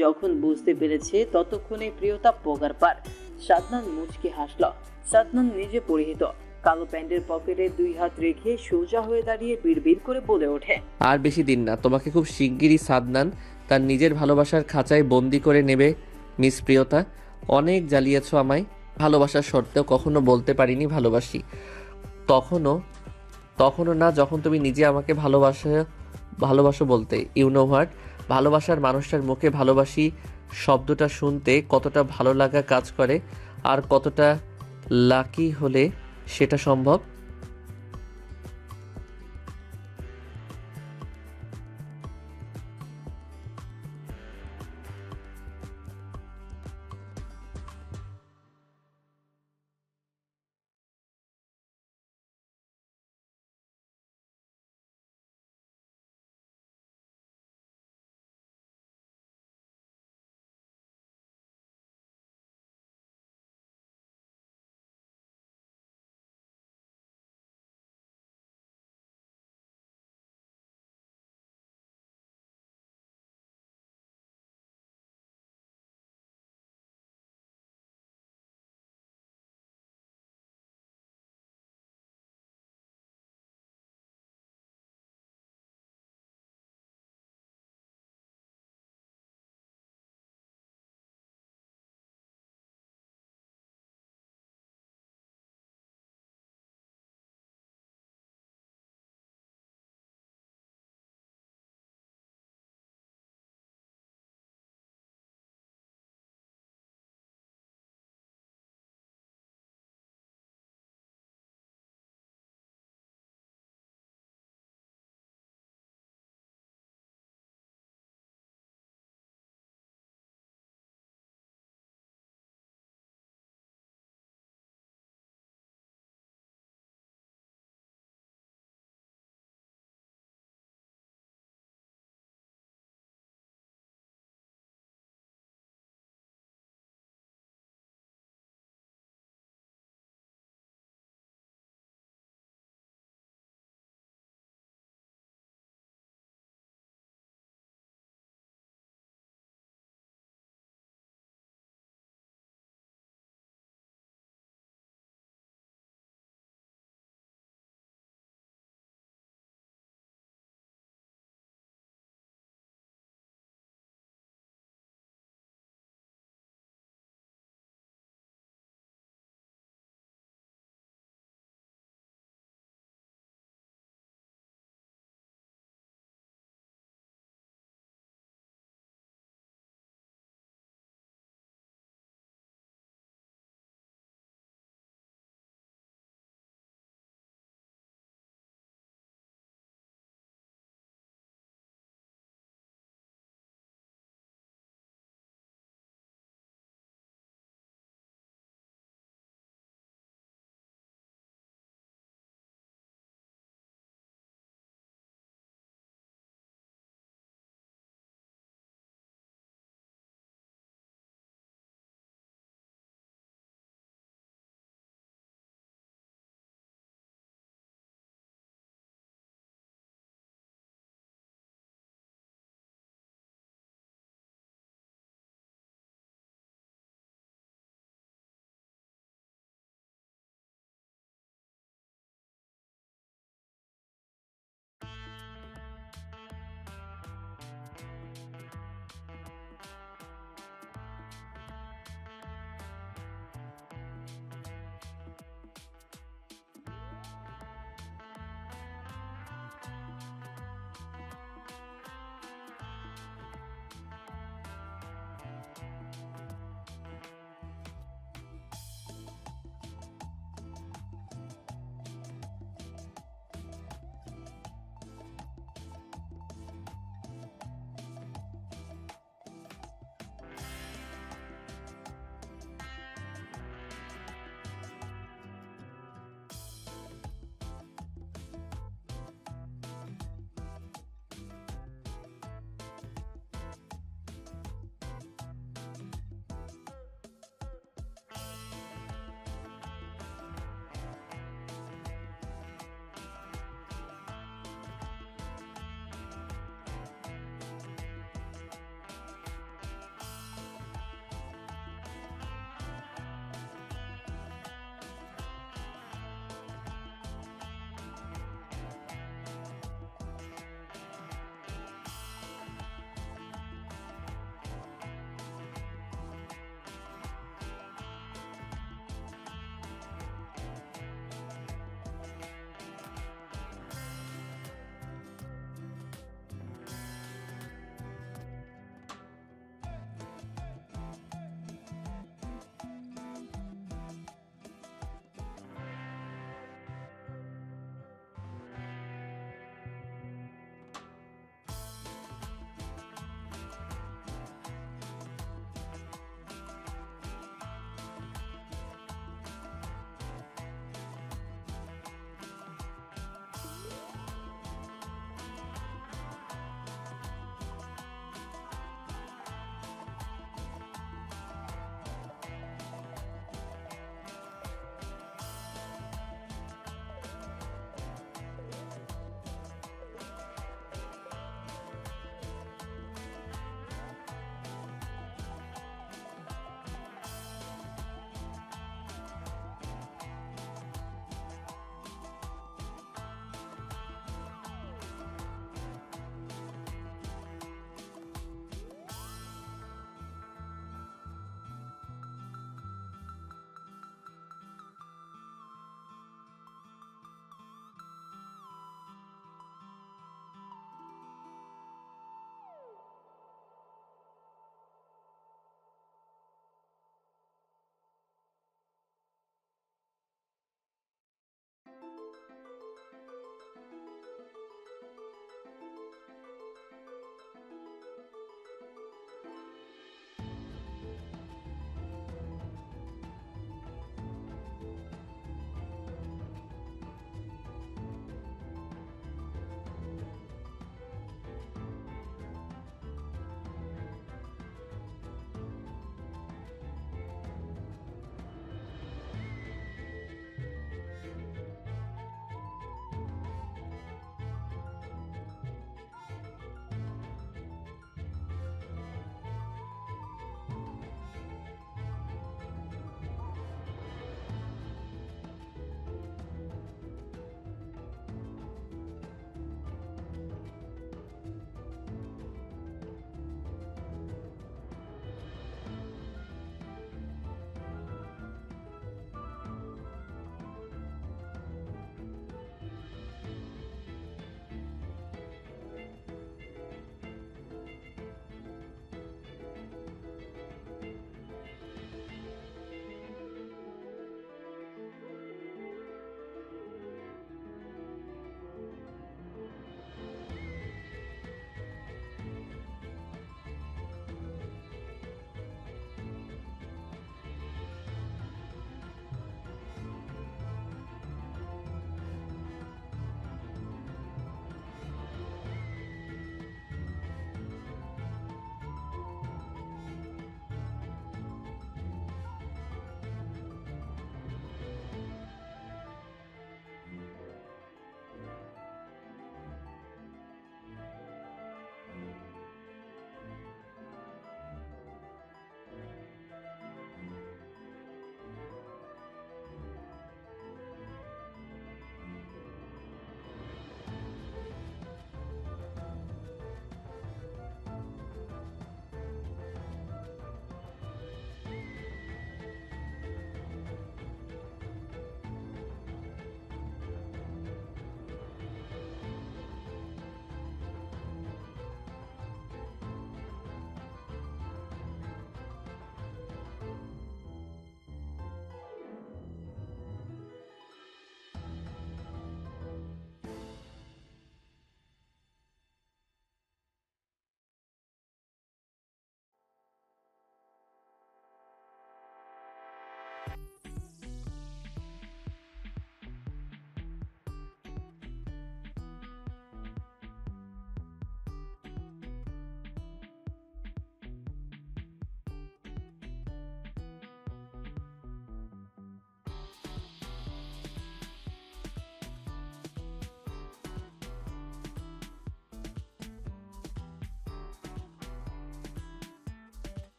যখন বুঝতে পেরেছে ততক্ষণে প্রিয়তা পগার পার। সাদনান মুচকি হাসল। সাদনান নিজে পরিহিত কালো প্যান্টের পকেটে 2 হাত রেখে সোজা হয়ে দাঁড়িয়ে বিড়বিড় করে বলে ওঠে, আর বেশি দিন না, তোমাকে খুব শিগগিরই সাদনান তার নিজের ভালোবাসার খাঁচায় বন্দি করে নেবে। মিস প্রিয়তা, অনেক জ্বালিয়েছো আমায়, ভালোবাসার সত্ত্বেও কখনো বলতে পারিনি ভালোবাসি। তখনও না যখন তুমি নিজে আমাকে ভালোবাসো বলতে। ইউ নো হোয়াট, ভালোবাসার মানুষটার মুখে ভালোবাসি শব্দটা শুনতে কতটা ভালো লাগা কাজ করে, আর কতটা লাকি হলে সেটা সম্ভব।